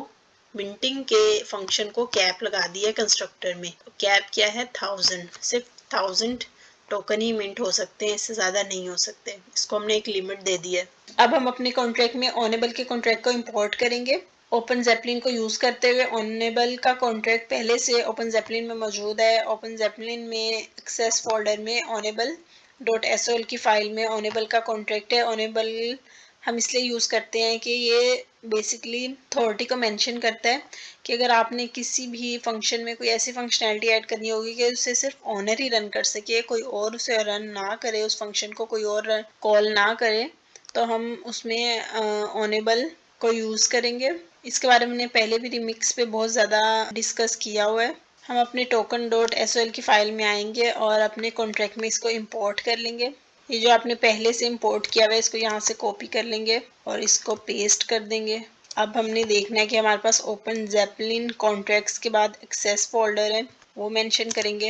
S1: मिंटिंग के फंक्शन को कैप लगा दिया है कंस्ट्रक्टर में। तो कैप क्या है, 1000, सिर्फ 1000 टोकन ही मिंट हो सकते हैं, इससे ज़्यादा नहीं हो सकते। इसको हमने एक लिमिट दे दी है। अब हम अपने कॉन्ट्रैक्ट में ऑनेबल के कॉन्ट्रैक्ट को इंपोर्ट करेंगे। ओपन ज़ेपलिन को यूज़ करते हुए ऑनेबल का कॉन्ट्रैक्ट पहले से ओपन ज़ेपलिन में मौजूद है। ओपन ज़ेपलिन में एक्सेस फोल्डर में ऑनेबल.sol की फाइल में ऑनेबल का कॉन्ट्रैक्ट है। ऑनेबल हम इसलिए यूज़ करते हैं कि ये बेसिकली अथॉरिटी को मेंशन करता है कि अगर आपने किसी भी फंक्शन में कोई ऐसी फंक्शनैलिटी ऐड करनी होगी कि उससे सिर्फ ऑनर ही रन कर सके, कोई और उसे रन ना करे, उस फंक्शन को कोई और कॉल ना करे, तो हम उसमें ऑनेबल को यूज़ करेंगे। इसके बारे में हमने पहले भी रिमिक्स पे बहुत ज़्यादा डिस्कस किया हुआ है। हम अपने token.sol की फाइल में आएंगे और अपने कॉन्ट्रैक्ट में इसको इंपोर्ट कर लेंगे। ये जो आपने पहले से इंपोर्ट किया हुआ है इसको यहाँ से कॉपी कर लेंगे और इसको पेस्ट कर देंगे। अब हमने देखना है कि हमारे पास ओपन ज़ेपलिन कॉन्ट्रैक्ट्स के बाद एक्सेस फोल्डर है, वो मेंशन करेंगे।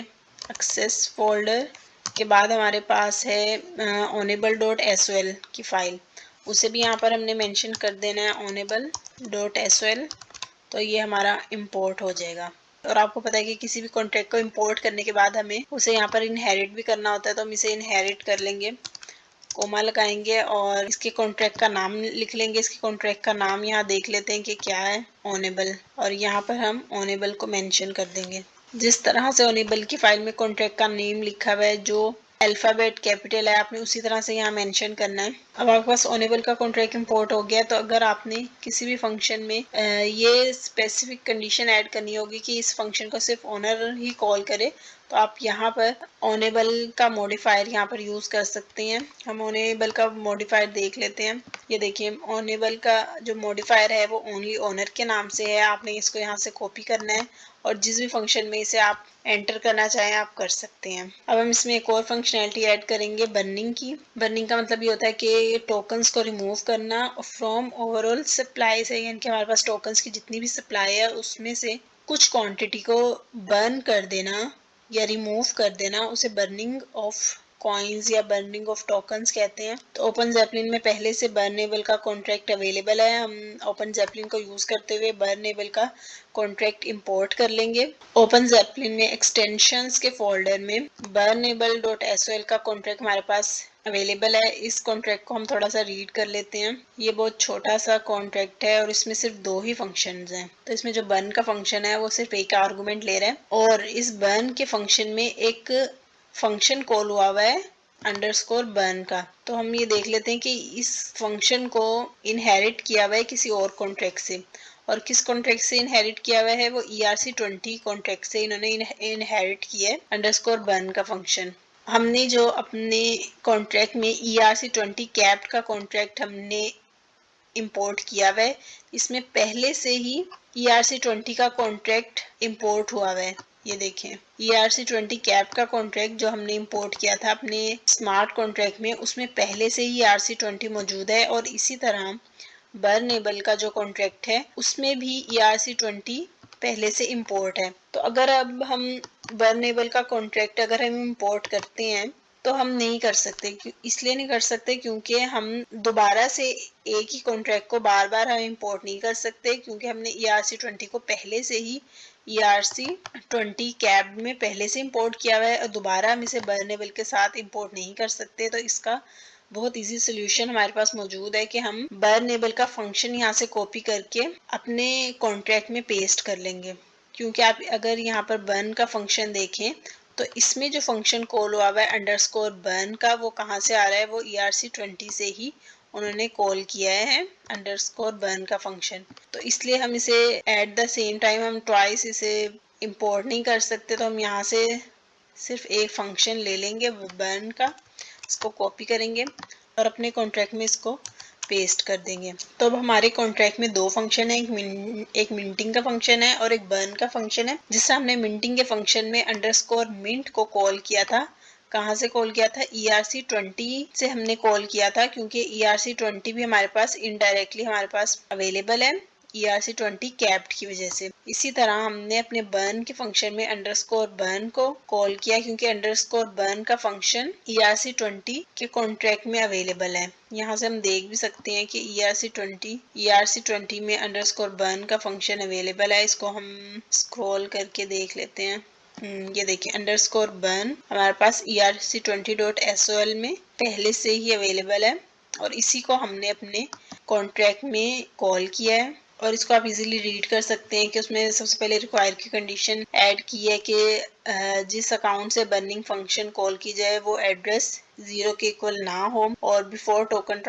S1: एक्सेस फोल्डर के बाद हमारे पास है onable.sol की फाइल, उसे भी यहाँ पर हमने मेंशन कर देना है onable.sol। तो ये हमारा इंपोर्ट हो जाएगा। और आपको पता है कि किसी भी कॉन्ट्रैक्ट को इंपोर्ट करने के बाद हमें उसे यहाँ पर इनहेरिट भी करना होता है, तो हम इसे इनहेरिट कर लेंगे, कोमा लगाएंगे और इसके कॉन्ट्रैक्ट का नाम लिख लेंगे। इसके कॉन्ट्रैक्ट का नाम यहाँ देख लेते हैं कि क्या है, ऑनेबल, और यहाँ पर हम ऑनेबल को मेंशन कर देंगे। जिस तरह से ऑनेबल की फाइल में कॉन्ट्रैक्ट का नेम लिखा हुआ है, जो अल्फाबेट कैपिटल है, आपने उसी तरह से यहाँ मेंशन करना है। अब आपके पास ऑनेबल का कॉन्ट्रैक्ट इंपोर्ट हो गया, तो अगर आपने किसी भी फंक्शन में ये स्पेसिफिक कंडीशन ऐड करनी होगी कि इस फंक्शन को सिर्फ ऑनर ही कॉल करे, तो आप यहाँ पर ऑनेबल का मॉडिफायर यहाँ पर यूज कर सकते हैं। हम ऑनेबल का मॉडिफायर देख लेते हैं। ये देखिए, ऑनेबल का जो मॉडिफायर है वो ओनली ओनर के नाम से है। आपने इसको यहाँ से कॉपी करना है और जिस भी फंक्शन में इसे आप एंटर करना चाहें आप कर सकते हैं। अब हम इसमें एक और फंक्शनैलिटी ऐड करेंगे, बर्निंग की। बर्निंग का मतलब ये होता है कि टोकन्स को रिमूव करना फ्रॉम ओवरऑल सप्लाई से, यानी कि हमारे पास टोकन्स की जितनी भी सप्लाई है उसमें से कुछ क्वांटिटी को बर्न कर देना या रिमूव कर देना, उसे बर्निंग ऑफ कॉइन्स या बर्निंग ऑफ टोकन्स कहते हैं। तो ओपन ज़ैपलिन में पहले से बर्नेबल का कॉन्ट्रैक्ट अवेलेबल है। हम ओपन ज़ैपलिन को यूज करते हुए बर्नेबल का कॉन्ट्रैक्ट इंपोर्ट कर लेंगे। ओपन ज़ैपलिन में एक्सटेंशंस के फोल्डर में burnable.sol का कॉन्ट्रैक्ट हमारे पास अवेलेबल है। इस कॉन्ट्रैक्ट को हम थोड़ा सा रीड कर लेते हैं। ये बहुत छोटा सा कॉन्ट्रैक्ट है और इसमें सिर्फ 2 ही फंक्शंस हैं। तो इसमें जो बर्न का फंक्शन है वो सिर्फ एक आर्गुमेंट ले रहा है और इस बर्न के फंक्शन में एक फंक्शन कॉल हुआ हुआ है अंडरस्कोर बर्न का। तो हम ये देख लेते हैं कि इस फंक्शन को इनहेरिट किया हुआ है किसी और कॉन्ट्रैक्ट से, और किस कॉन्ट्रैक्ट से इनहेरिट किया हुआ है, वो ERC20 कॉन्ट्रैक्ट से इन्होंने इनहेरिट किया है अंडरस्कोर बर्न का फंक्शन। हमने जो अपने कॉन्ट्रैक्ट में ERC20 कैप्ड का कॉन्ट्रैक्ट हमने इंपोर्ट किया हुआ है, इसमें पहले से ही ERC20 का कॉन्ट्रैक्ट इंपोर्ट हुआ हुआ है। ये देखें, ERC20 कैप का कॉन्ट्रैक्ट जो हमने इंपोर्ट किया था अपने स्मार्ट कॉन्ट्रैक्ट में, उसमें पहले से ही ERC20 मौजूद है। और इसी तरह बर्नेबल का जो कॉन्ट्रैक्ट है उसमें भी ERC20 पहले से इंपोर्ट है। तो अगर अब हम बर्नेबल का कॉन्ट्रैक्ट अगर हम इंपोर्ट करते हैं तो हम नहीं कर सकते, इसलिए नहीं कर सकते क्योंकि हम दोबारा से एक ही कॉन्ट्रैक्ट को बार बार हम इंपोर्ट नहीं कर सकते, क्योंकि हमने ERC20 को पहले से ही ERC20 कैब में पहले से इंपोर्ट किया हुआ है और दोबारा हम इसे बर्नेबल के साथ इंपोर्ट नहीं कर सकते। तो इसका बहुत इजी सोल्यूशन हमारे पास मौजूद है कि हम बर्नेबल का फंक्शन यहाँ से कॉपी करके अपने कॉन्ट्रैक्ट में पेस्ट कर लेंगे। क्योंकि आप अगर यहाँ पर बर्न का फंक्शन देखें तो इसमें जो फंक्शन कॉल हुआ है अंडरस्कोर बर्न का, वो कहाँ से आ रहा है, वो ERC20 से ही उन्होंने कॉल किया है अंडरस्कोर बर्न का फंक्शन। तो इसलिए हम इसे एट द सेम टाइम हम ट्वाइस इसे इंपोर्ट नहीं कर सकते। तो हम यहाँ से सिर्फ एक फंक्शन ले लेंगे बर्न का, इसको कॉपी करेंगे और अपने कॉन्ट्रैक्ट में इसको पेस्ट कर देंगे। तो अब हमारे कॉन्ट्रैक्ट में 2 फंक्शन है, एक मिंटिंग का फंक्शन है और एक बर्न का फंक्शन है। जिससे हमने मिंटिंग के फंक्शन में अंडरस्कोर मिंट को कॉल किया था, कहाँ से कॉल किया था, ERC20 से हमने कॉल किया था, क्योंकि ERC20 भी हमारे पास इनडायरेक्टली हमारे पास अवेलेबल है ERC20 कैप्ड की वजह से। इसी तरह हमने अपने बर्न के फंक्शन में अंडरस्कोर बर्न को कॉल किया, क्योंकि अंडरस्कोर बर्न का फंक्शन ERC20 के कॉन्ट्रैक्ट में अवेलेबल है। यहाँ से हम देख भी सकते हैं कि ERC20 में अंडरस्कोर बर्न का फंक्शन अवेलेबल है। इसको हम स्क्रॉल करके देख लेते हैं। ये देखिए, अंडरस्कोर बर्न हमारे पास ERC20.SOL में पहले से ही अवेलेबल है और इसी को हमने अपने कॉन्ट्रैक्ट में कॉल किया है। और इसको आप इजीली रीड कर सकते हैं कि उसमें सबसे पहले रिक्वायर की कंडीशन ऐड की है कि जिस अकाउंट से बर्निंग फंक्शन कॉल की जाए वो एड्रेस 0 के इक्वल ना हो, और बिफोर टोकन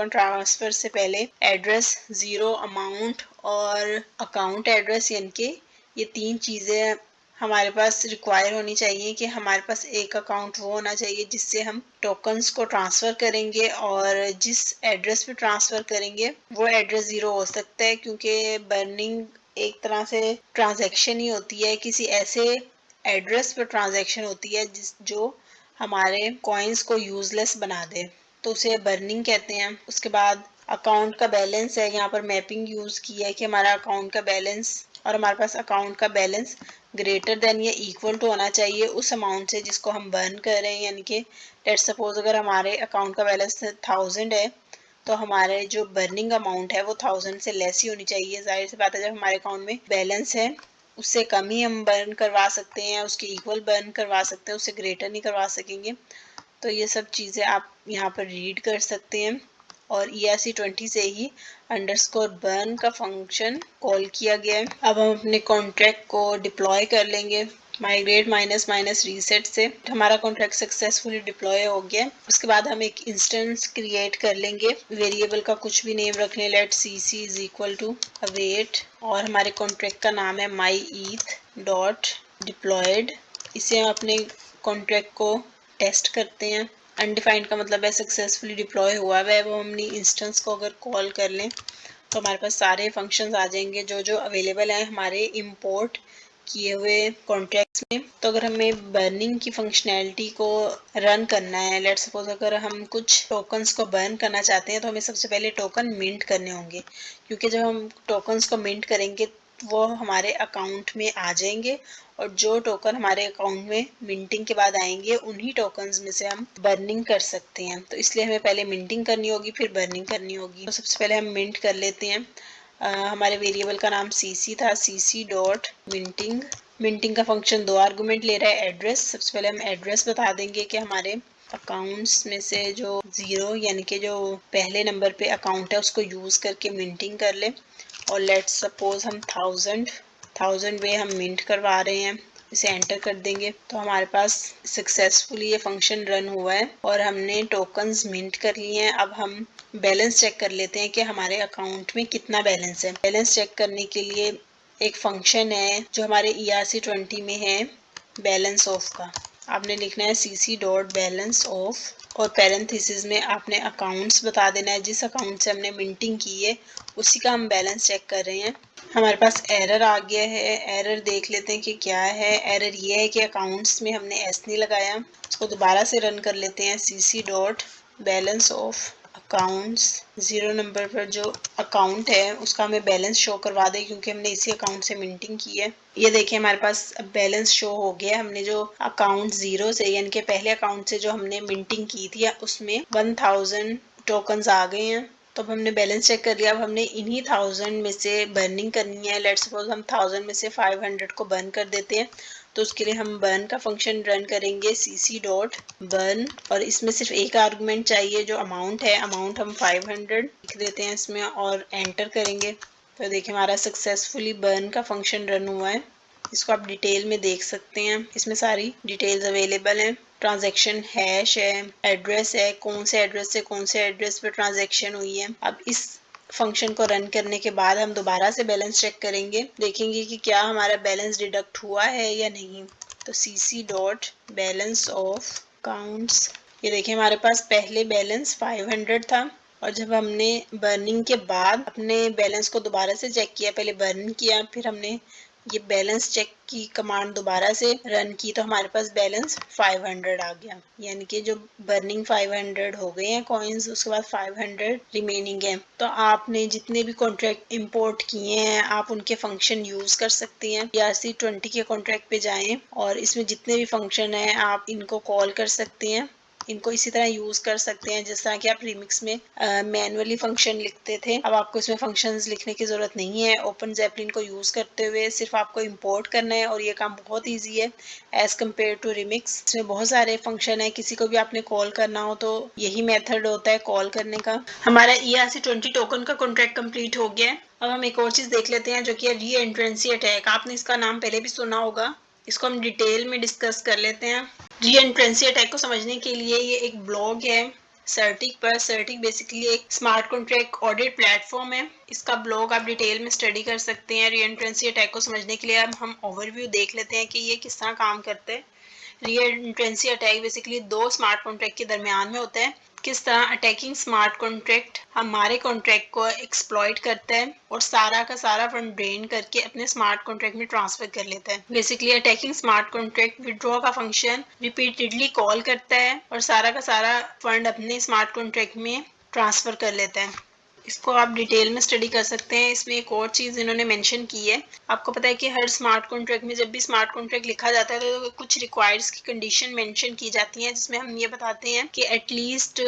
S1: ट्रांसफर से पहले एड्रेस 0, अमाउंट और अकाउंट एड्रेस, यानी कि ये 3 चीज़ें हमारे पास रिक्वायर होनी चाहिए कि हमारे पास एक अकाउंट वो होना चाहिए जिससे हम टोकन्स को ट्रांसफ़र करेंगे, और जिस एड्रेस पे ट्रांसफ़र करेंगे वो एड्रेस 0 हो सकता है, क्योंकि बर्निंग एक तरह से ट्रांजैक्शन ही होती है, किसी ऐसे एड्रेस पे ट्रांजैक्शन होती है जो हमारे कॉइन्स को यूजलेस बना दे, तो उसे बर्निंग कहते हैं। उसके बाद अकाउंट का बैलेंस है, यहाँ पर मैपिंग यूज़ की है कि हमारा अकाउंट का बैलेंस और हमारे पास अकाउंट का बैलेंस ग्रेटर देन या इक्वल टू होना चाहिए उस अमाउंट से जिसको हम बर्न कर रहे हैं। यानी कि लेट्स सपोज अगर हमारे अकाउंट का बैलेंस 1000 है तो हमारे जो बर्निंग अमाउंट है वो 1000 से लेस ही होनी चाहिए। जाहिर सी बात है, जब हमारे अकाउंट में बैलेंस है उससे कम ही हम बर्न करवा सकते हैं, उसके इक्वल बर्न करवा सकते हैं, उससे ग्रेटर नहीं करवा सकेंगे। तो ये सब चीज़ें आप यहाँ पर रीड कर सकते हैं। और ERC20 से ही अंडरस्कोर बर्न का फंक्शन कॉल किया गया है। अब हम अपने कॉन्ट्रैक्ट को डिप्लॉय कर लेंगे माइग्रेट माइनस माइनस रीसेट से। हमारा कॉन्ट्रैक्ट सक्सेसफुली डिप्लॉय हो गया। उसके बाद हम एक इंस्टेंस क्रिएट कर लेंगे, वेरिएबल का कुछ भी नेम रख लें, let cc is equal to await, और हमारे कॉन्ट्रैक्ट का नाम है myeth डॉट डिप्लॉयड। इसे हम अपने कॉन्ट्रैक्ट को टेस्ट करते हैं। अनडिफाइंड का मतलब है सक्सेसफुली डिप्लॉय हुआ है। वो हमने इंस्टेंस को अगर कॉल कर लें तो हमारे पास सारे फंक्शंस आ जाएंगे जो जो अवेलेबल हैं हमारे इंपोर्ट किए हुए कॉन्ट्रैक्ट्स में। तो अगर हमें बर्निंग की फंक्शनैलिटी को रन करना है, लेट सपोज अगर हम कुछ टोकन्स को बर्न करना चाहते हैं तो हमें सबसे पहले टोकन मिंट करने होंगे, क्योंकि जब हम टोकन्स को मिंट करेंगे वो हमारे अकाउंट में आ जाएंगे, और जो टोकन हमारे अकाउंट में मिंटिंग के बाद आएंगे उन्हीं टोकन्स में से हम बर्निंग कर सकते हैं। तो इसलिए हमें पहले मिंटिंग करनी होगी, फिर बर्निंग करनी होगी। तो सबसे पहले हम मिंट कर लेते हैं। हमारे वेरिएबल का नाम cc था, cc डॉट मिंटिंग। मिंटिंग का फंक्शन 2 आर्गुमेंट ले रहा है, एड्रेस। सबसे पहले हम एड्रेस बता देंगे कि हमारे अकाउंट्स में से जो 0 यानी कि जो पहले नंबर पे अकाउंट है उसको यूज़ करके मिंटिंग कर ले। और लेट्स सपोज हम 1000 वे हम मिंट करवा रहे हैं, इसे एंटर कर देंगे तो हमारे पास सक्सेसफुली ये फंक्शन रन हुआ है और हमने टोकन्स मिंट कर लिए हैं। अब हम बैलेंस चेक कर लेते हैं कि हमारे अकाउंट में कितना बैलेंस है। बैलेंस चेक करने के लिए एक फंक्शन है जो हमारे ERC20 में है, बैलेंस ऑफ का। आपने लिखना है cc डॉट बैलेंस ऑफ, और पैरेंथेसिस में आपने अकाउंट्स बता देना है जिस अकाउंट से हमने मिंटिंग की है उसी का हम बैलेंस चेक कर रहे हैं। हमारे पास एरर आ गया है, एरर देख लेते हैं कि क्या है। एरर ये है कि अकाउंट्स में हमने एस नहीं लगाया। उसको दोबारा से रन कर लेते हैं, cc dot balance of accounts. 0 number पर जो अकाउंट है उसका हमें बैलेंस शो करवा दे, क्योंकि हमने इसी अकाउंट से मिंटिंग की है। ये देखिए हमारे पास अब बैलेंस शो हो गया। हमने जो अकाउंट 0 से यानी कि पहले अकाउंट से जो हमने मिंटिंग की थी उसमें 1000 टोकन्स आ गए हैं। तो अब हमने बैलेंस चेक कर लिया। अब हमने इन्हीं 1000 में से बर्निंग करनी है। लेट्स सपोज हम 1000 में से 500 को बर्न कर देते हैं। तो उसके लिए हम बर्न का फंक्शन रन करेंगे, cc डॉट बर्न, और इसमें सिर्फ एक आर्गुमेंट चाहिए जो अमाउंट है। अमाउंट हम 500 लिख देते हैं इसमें और एंटर करेंगे। तो देखिए हमारा सक्सेसफुली बर्न का फंक्शन रन हुआ है। इसको आप डिटेल में देख सकते हैं, इसमें सारी डिटेल्स अवेलेबल हैं। ट्रांजैक्शन हैश है, एड्रेस है, कौन से एड्रेस पे ट्रांजैक्शन हुई है। अब इस फंक्शन को रन करने के बाद हम दोबारा से बैलेंस चेक करेंगे, देखेंगे कि क्या हमारा बैलेंस डिडक्ट हुआ है या नहीं। तो cc dot balance of accounts, ये देखिए हमारे पास पहले बैलेंस 500 था, और जब हमने बर्निंग के बाद अपने बैलेंस को दोबारा से चेक किया, पहले बर्न किया फिर हमने ये बैलेंस चेक की कमांड दोबारा से रन की, तो हमारे पास बैलेंस 500 आ गया। यानी कि जो बर्निंग 500 हो गए हैं कॉइन्स, उसके बाद 500 रिमेनिंग है। तो आपने जितने भी कॉन्ट्रैक्ट इंपोर्ट किए हैं आप उनके फंक्शन यूज कर सकती हैं। ERC20 के कॉन्ट्रैक्ट पे जाएं और इसमें जितने भी फंक्शन है आप इनको कॉल कर सकती हैं। इनको इसी तरह यूज कर सकते हैं जिस तरह कि आप रिमिक्स में मैनुअली फंक्शन लिखते थे। अब आपको इसमें फंक्शंस लिखने की जरूरत नहीं है। ओपन ज़ेपलिन को यूज करते हुए सिर्फ आपको इंपोर्ट करना है और ये काम बहुत ईजी है एज कम्पेयर टू रिमिक्स। इसमें बहुत सारे फंक्शन है, किसी को भी आपने कॉल करना हो तो यही मेथड होता है कॉल करने का। हमारा ERC20 टोकन का कॉन्ट्रैक्ट कंप्लीट हो गया है। अब हम एक और चीज देख लेते हैं जो कि री एंट्रेंसी अटैक। आपने इसका नाम पहले भी सुना होगा, इसको हम डिटेल में डिस्कस कर लेते हैं। री एंट्रेंसी अटैक को समझने के लिए ये एक ब्लॉग है सर्टिक पर। सर्टिक बेसिकली एक स्मार्ट कॉन्ट्रैक्ट ऑडिट प्लेटफॉर्म है। इसका ब्लॉग आप डिटेल में स्टडी कर सकते हैं। री एंट्रेंसी अटैक को समझने के लिए अब हम ओवरव्यू देख लेते हैं कि ये किस तरह काम करते हैं। री एंट्रेंसी अटैक बेसिकली दो स्मार्ट कॉन्ट्रैक्ट के दरमियान में होता है। किस तरह अटैकिंग स्मार्ट कॉन्ट्रैक्ट हमारे कॉन्ट्रैक्ट को एक्सप्लॉइट करता है और सारा का सारा फंड ड्रेन करके अपने स्मार्ट कॉन्ट्रैक्ट में ट्रांसफर कर लेता है। Basically attacking smart contract withdraw का फंक्शन रिपीटेडली कॉल करता है और सारा का सारा फंड अपने स्मार्ट कॉन्ट्रैक्ट में ट्रांसफर कर लेता है। इसको आप डिटेल में स्टडी कर सकते हैं। इसमें एक और चीज़ इन्होंने मेंशन की है। आपको पता है कि हर स्मार्ट कॉन्ट्रैक्ट में जब भी स्मार्ट कॉन्ट्रैक्ट लिखा जाता है तो कुछ रिक्वायर्ड्स की कंडीशन मेंशन की जाती हैं, जिसमें हम ये बताते हैं कि एटलीस्ट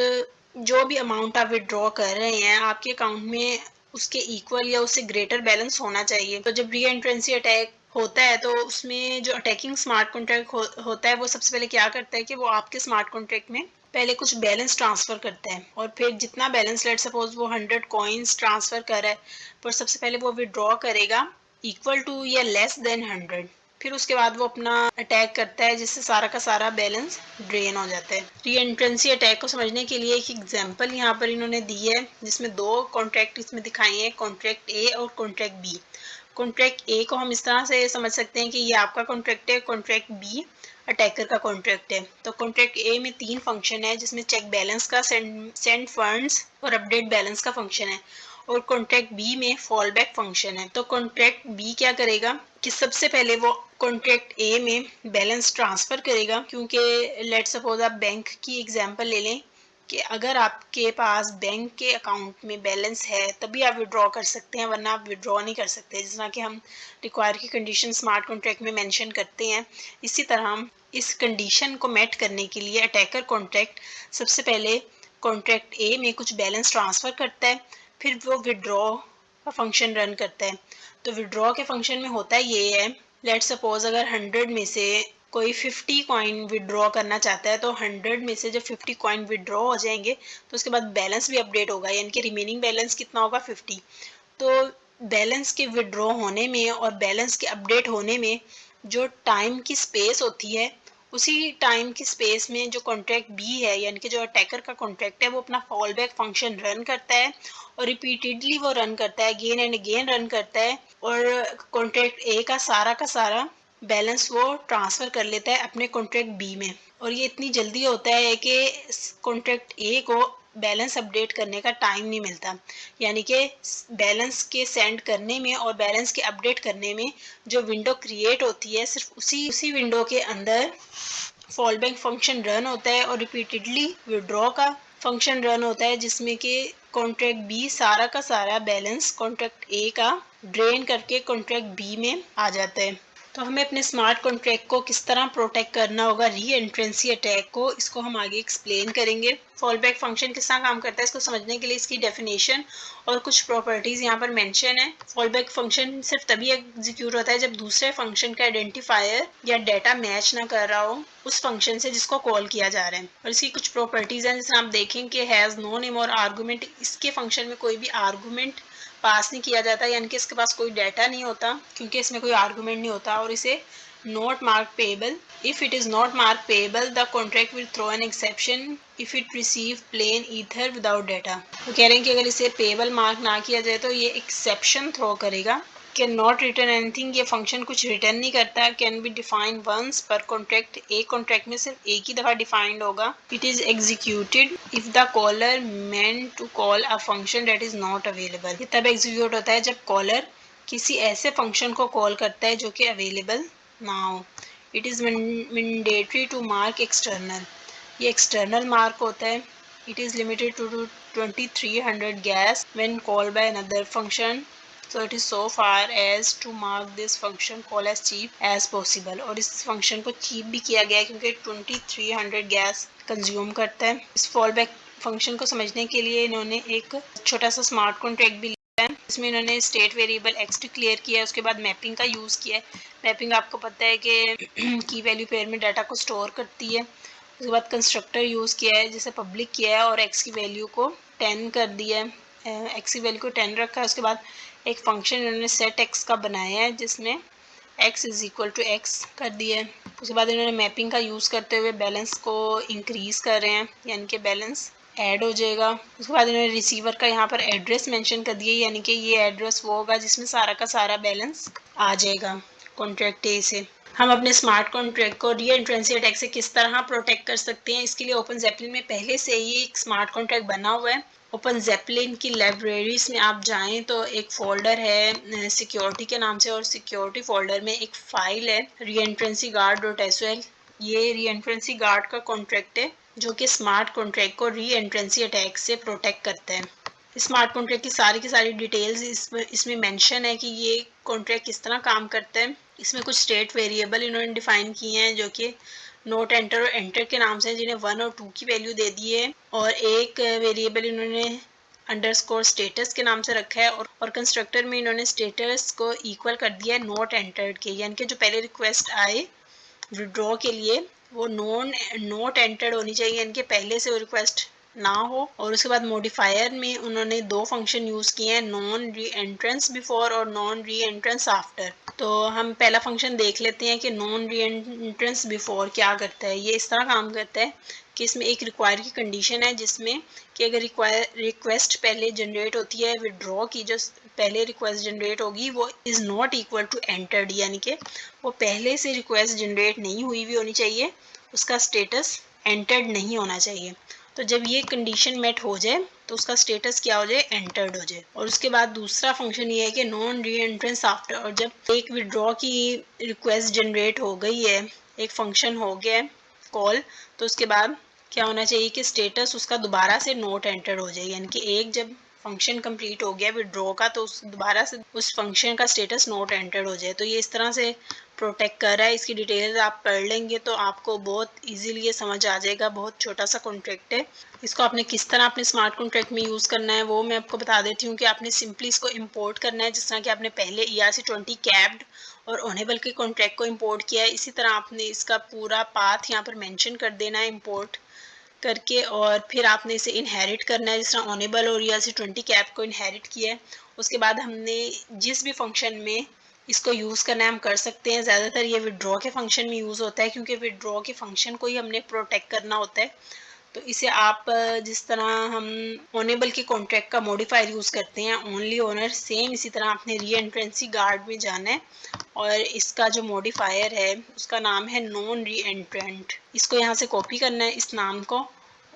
S1: जो भी अमाउंट आप विड्रॉ कर रहे हैं आपके अकाउंट में उसके इक्वल या उससे ग्रेटर बैलेंस होना चाहिए। तो जब री एंट्रेंसी अटैक होता है तो उसमें जो अटैकिंग स्मार्ट कॉन्ट्रैक्ट होता है वो सबसे पहले क्या करता है कि वो आपके स्मार्ट कॉन्ट्रैक्ट में पहले कुछ बैलेंस ट्रांसफर करता है और फिर जितना बैलेंस, लेट सपोज वो 100 कॉइन्स ट्रांसफर कर रहा है, पर सबसे पहले वो विड्रॉ करेगा इक्वल टू या लेस देन 100। फिर उसके बाद वो अपना अटैक करता है जिससे सारा का सारा बैलेंस ड्रेन हो जाता है। री एंट्रेंसी अटैक को समझने के लिए एक एग्जांपल यहाँ पर इन्होंने दी है जिसमें दो कॉन्ट्रैक्ट इसमें दिखाए हैं, कॉन्ट्रैक्ट ए और कॉन्ट्रैक्ट बी। कॉन्ट्रैक्ट ए को हम इस तरह से समझ सकते हैं कि ये आपका कॉन्ट्रैक्ट है, कॉन्ट्रैक्ट बी अटैकर का कॉन्ट्रैक्ट है। तो कॉन्ट्रैक्ट ए में 3 फंक्शन है जिसमें चेक बैलेंस का, सेंड फंड्स और अपडेट बैलेंस का फंक्शन है, और कॉन्ट्रैक्ट बी में फॉल बैक फंक्शन है। तो कॉन्ट्रैक्ट बी क्या करेगा कि सबसे पहले वो कॉन्ट्रैक्ट ए में बैलेंस ट्रांसफर करेगा, क्योंकि लेट सपोज आप बैंक की एग्जांपल ले लें कि अगर आपके पास बैंक के अकाउंट में बैलेंस है तभी आप विड्रॉ कर सकते हैं, वरना आप विड्रॉ नहीं कर सकते, जिस तरह कि हम रिक्वायर की कंडीशन स्मार्ट कॉन्ट्रैक्ट में मेंशन करते हैं। इसी तरह हम इस कंडीशन को मेट करने के लिए अटैकर कॉन्ट्रैक्ट सबसे पहले कॉन्ट्रैक्ट ए में कुछ बैलेंस ट्रांसफ़र करता है, फिर वो विड्रॉ का फंक्शन रन करता है। तो विड्रॉ के फंक्शन में होता ये है, लेट सपोज अगर 100 में से कोई 50 कॉइन विड्रॉ करना चाहता है तो 100 में से जब 50 कॉइन विड्रॉ हो जाएंगे तो उसके बाद बैलेंस भी अपडेट होगा, यानी कि रिमेनिंग बैलेंस कितना होगा 50। तो बैलेंस के विड्रॉ होने में और बैलेंस के अपडेट होने में जो टाइम की स्पेस होती है, उसी टाइम की स्पेस में जो कॉन्ट्रैक्ट बी है यानी कि जो अटैकर का कॉन्ट्रैक्ट है वो अपना फॉल बैक फंक्शन रन करता है और रिपीटेडली वो रन करता है, अगेन एंड अगेन रन करता है, और कॉन्ट्रैक्ट ए का सारा बैलेंस वो ट्रांसफ़र कर लेता है अपने कॉन्ट्रैक्ट बी में। और ये इतनी जल्दी होता है कि कॉन्ट्रैक्ट ए को बैलेंस अपडेट करने का टाइम नहीं मिलता, यानी कि बैलेंस के सेंड करने में और बैलेंस के अपडेट करने में जो विंडो क्रिएट होती है सिर्फ उसी विंडो के अंदर फॉल बैक फंक्शन रन होता है और रिपीटेडली विड्रॉ का फंक्शन रन होता है, जिसमें कि कॉन्ट्रैक्ट बी सारा का सारा बैलेंस कॉन्ट्रैक्ट ए का ड्रेन करके कॉन्ट्रैक्ट बी में आ जाता है। तो हमें अपने स्मार्ट कॉन्ट्रैक्ट को किस तरह प्रोटेक्ट करना होगा री एंट्रेंसी अटैक को, इसको हम आगे एक्सप्लेन करेंगे। फॉल बैक फंक्शन किस तरह काम करता है इसको समझने के लिए इसकी डेफिनेशन और कुछ प्रॉपर्टीज यहाँ पर मेंशन है। फॉल बैक फंक्शन सिर्फ तभी एग्जीक्यूट होता है जब दूसरे फंक्शन का आइडेंटिफायर या डाटा मैच ना कर रहा हो उस फंक्शन से जिसको कॉल किया जा रहा है। और इसकी कुछ प्रॉपर्टीज हैं जैसे आप देखें कि हैज़ नो नेम और आर्गूमेंट, इसके फंक्शन में कोई भी आर्गूमेंट पास नहीं किया जाता, यानी कि इसके पास कोई डाटा नहीं होता क्योंकि इसमें कोई आर्गूमेंट नहीं होता। और इसे not mark payable, if it is not mark payable the contract will throw an exception if it receive plain ether without data. वो कह रहे हैं कि अगर इसे पेएबल मार्क ना किया जाए तो ये एक्सेप्शन थ्रो करेगा। कैन नॉट रिटर्न एनीथिंग, ये फंक्शन कुछ रिटर्न नहीं करता। Can be defined once per contract, एक कॉन्ट्रैक्ट में सिर्फ एक ही दफ़ा डिफाइंड होगा। It is executed if the caller meant to call a function that is not available. ये तब एग्जीक्यूट होता है जब कॉलर किसी ऐसे फंक्शन को कॉल करता है जो कि अवेलेबल ना हो। It is mandatory to mark external, ये एक्सटर्नल मार्क होता है। It is limited to 2300 gas when called by another function, so it is so far as to mark this function call as cheap as possible। और इस function को cheap भी किया गया है क्योंकि 2300 गैस कंज्यूम करता है। इस फॉल बैक फंक्शन को समझने के लिए इन्होंने एक छोटा सा स्मार्ट कॉन्ट्रैक्ट भी लिया है, इसमें इन्होंने स्टेट वेरिएबल एक्स डिक्लेयर किया है, उसके बाद मैपिंग का यूज़ किया है। मैपिंग आपको पता है कि की वैल्यू पेयर में डाटा को स्टोर करती है। उसके बाद कंस्ट्रक्टर यूज़ किया है जिसे पब्लिक किया है और एक्स की वैल्यू को 10 कर दिया है, एक्स की वैल्यू को 10 रखा है। उसके बाद एक फंक्शन इन्होंने सेट एक्स का बनाया है जिसमें x is equal to x कर दिया है। उसके बाद इन्होंने मैपिंग का यूज़ करते हुए बैलेंस को इंक्रीज़ कर रहे हैं, यानी कि बैलेंस ऐड हो जाएगा। उसके बाद इन्होंने रिसीवर का यहाँ पर एड्रेस मेंशन कर दिया, यानी कि ये एड्रेस वो होगा जिसमें सारा का सारा बैलेंस आ जाएगा कॉन्ट्रैक्ट ए से। हम अपने स्मार्ट कॉन्ट्रैक्ट को री एंट्रेंसी अटैक से किस तरह प्रोटेक्ट कर सकते हैं, इसके लिए ओपन ज़ेप्लिन में पहले से ही एक स्मार्ट कॉन्ट्रैक्ट बना हुआ है। ओपन ज़ेप्लिन की लाइब्रेरीज में आप जाएं तो एक फ़ोल्डर है सिक्योरिटी के नाम से, और सिक्योरिटी फ़ोल्डर में एक फ़ाइल है reentrancyguard.sol। ये री-एंट्रेंसी गार्ड का कॉन्ट्रैक्ट है जो कि स्मार्ट कॉन्ट्रैक्ट को री एंट्रेंसी अटैक से प्रोटेक्ट करता है। स्मार्ट कॉन्ट्रैक्ट की सारी डिटेल्स इसमें मेंशन है कि ये कॉन्ट्रैक्ट किस तरह काम करता है। इसमें कुछ स्टेट वेरिएबल इन्होंने डिफाइन किए हैं जो कि नोट एंटर और एंटर के नाम से, जिन्हें 1 और 2 की वैल्यू दे दी है, और एक वेरिएबल इन्होंने अंडरस्कोर स्टेटस के नाम से रखा है और कंस्ट्रक्टर में इन्होंने स्टेटस को इक्वल कर दिया है नॉट एंटर्ड के, यानी कि जो पहले रिक्वेस्ट आए विड्रॉ के लिए वो नॉट एंटर्ड होनी चाहिए, यानी कि पहले से वो रिक्वेस्ट ना हो। और उसके बाद मॉडिफायर में उन्होंने दो फंक्शन यूज़ किए हैं, नॉन री एंट्रेंस बिफोर और नॉन री एंट्रेंस आफ्टर। तो हम पहला फंक्शन देख लेते हैं कि नॉन री एंट्रेंस बिफोर क्या करता है। ये इस तरह काम करता है कि इसमें एक रिक्वायर की कंडीशन है जिसमें कि अगर रिक्वेस्ट पहले जनरेट होती है विड्रॉ की, जो पहले रिक्वेस्ट जनरेट होगी वो is not equal to entered, यानी कि वो पहले से रिक्वेस्ट जनरेट नहीं हुई भी होनी चाहिए, उसका स्टेटस एंटर्ड नहीं होना चाहिए। तो जब ये कंडीशन मेट हो जाए तो उसका स्टेटस क्या हो जाए, एंटर्ड हो जाए। और उसके बाद दूसरा फंक्शन ये है कि नॉन री एंट्रेंस आफ्टर, और जब एक विड्रॉ की रिक्वेस्ट जनरेट हो गई है, एक फंक्शन हो गया है कॉल, तो उसके बाद क्या होना चाहिए कि स्टेटस उसका दोबारा से नोट एंटर हो जाए, यानी कि एक जब फंक्शन कंप्लीट हो गया विड्रॉ का तो उस दोबारा से उस फंक्शन का स्टेटस नोट एंटर हो जाए। तो ये इस तरह से प्रोटेक्ट कर रहा है। इसकी डिटेल्स आप पढ़ लेंगे तो आपको बहुत इजीली ये समझ आ जाएगा। बहुत छोटा सा कॉन्ट्रैक्ट है, इसको आपने किस तरह अपने स्मार्ट कॉन्ट्रैक्ट में यूज़ करना है वो मैं आपको बता देती हूँ कि आपने सिंपली इसको इंपोर्ट करना है, जिस तरह कि आपने पहले ERC20 कैप्ड और ऑनेबल के कॉन्ट्रैक्ट को इंपोर्ट किया है, इसी तरह आपने इसका पूरा पाथ यहाँ पर मेंशन कर देना है इंपोर्ट करके, और फिर आपने इसे इनहेरिट करना है जिस तरह ऑनेबल और ERC20 कैप को इनहेरिट किया है। उसके बाद हमने जिस भी फंक्शन में इसको यूज़ करना है हम कर सकते हैं। ज़्यादातर ये विड्रॉ के फंक्शन में यूज़ होता है क्योंकि विड्रॉ के फंक्शन को ही हमने प्रोटेक्ट करना होता है। तो इसे आप जिस तरह हम ऑनेबल के कॉन्ट्रैक्ट का मॉडिफायर यूज़ करते हैं ओनली ओनर, सेम इसी तरह आपने री एंट्रेंसी गार्ड में जाना है और इसका जो मॉडिफायर है उसका नाम है नॉन री एंट्रेंट। इसको यहाँ से कॉपी करना है इस नाम को,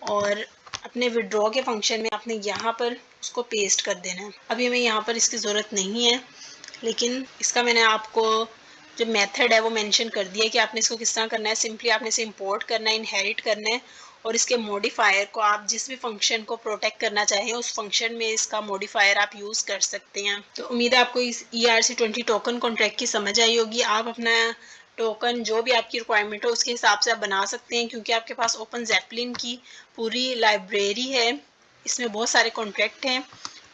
S1: और अपने विड्रॉ के फंक्शन में आपने यहाँ पर उसको पेस्ट कर देना है। अभी हमें यहाँ पर इसकी ज़रूरत नहीं है, लेकिन इसका मैंने आपको जो मेथड है वो मेंशन कर दिया है कि आपने इसको किस तरह करना है। सिंपली आपने इसे इंपोर्ट करना है, इनहेरिट करना है, और इसके मॉडिफायर को आप जिस भी फंक्शन को प्रोटेक्ट करना चाहें उस फंक्शन में इसका मॉडिफायर आप यूज़ कर सकते हैं। तो उम्मीद है आपको इस ERC20 टोकन कॉन्ट्रैक्ट की समझ आई होगी। आप अपना टोकन जो भी आपकी रिक्वायरमेंट हो उसके हिसाब से आप बना सकते हैं, क्योंकि आपके पास ओपन ज़ेप्लिन की पूरी लाइब्रेरी है, इसमें बहुत सारे कॉन्ट्रैक्ट हैं,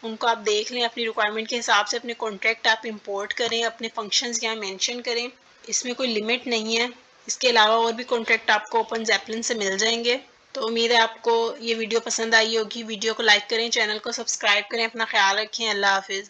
S1: उनको आप देख लें, अपनी रिक्वायरमेंट के हिसाब से अपने कॉन्ट्रैक्ट आप इंपोर्ट करें, अपने फंक्शंस यहाँ मेंशन करें, इसमें कोई लिमिट नहीं है। इसके अलावा और भी कॉन्ट्रैक्ट आपको ओपन ज़ेप्लिन से मिल जाएंगे। तो उम्मीद है आपको ये वीडियो पसंद आई होगी। वीडियो को लाइक करें, चैनल को सब्सक्राइब करें, अपना ख्याल रखें। अल्लाह हाफिज़।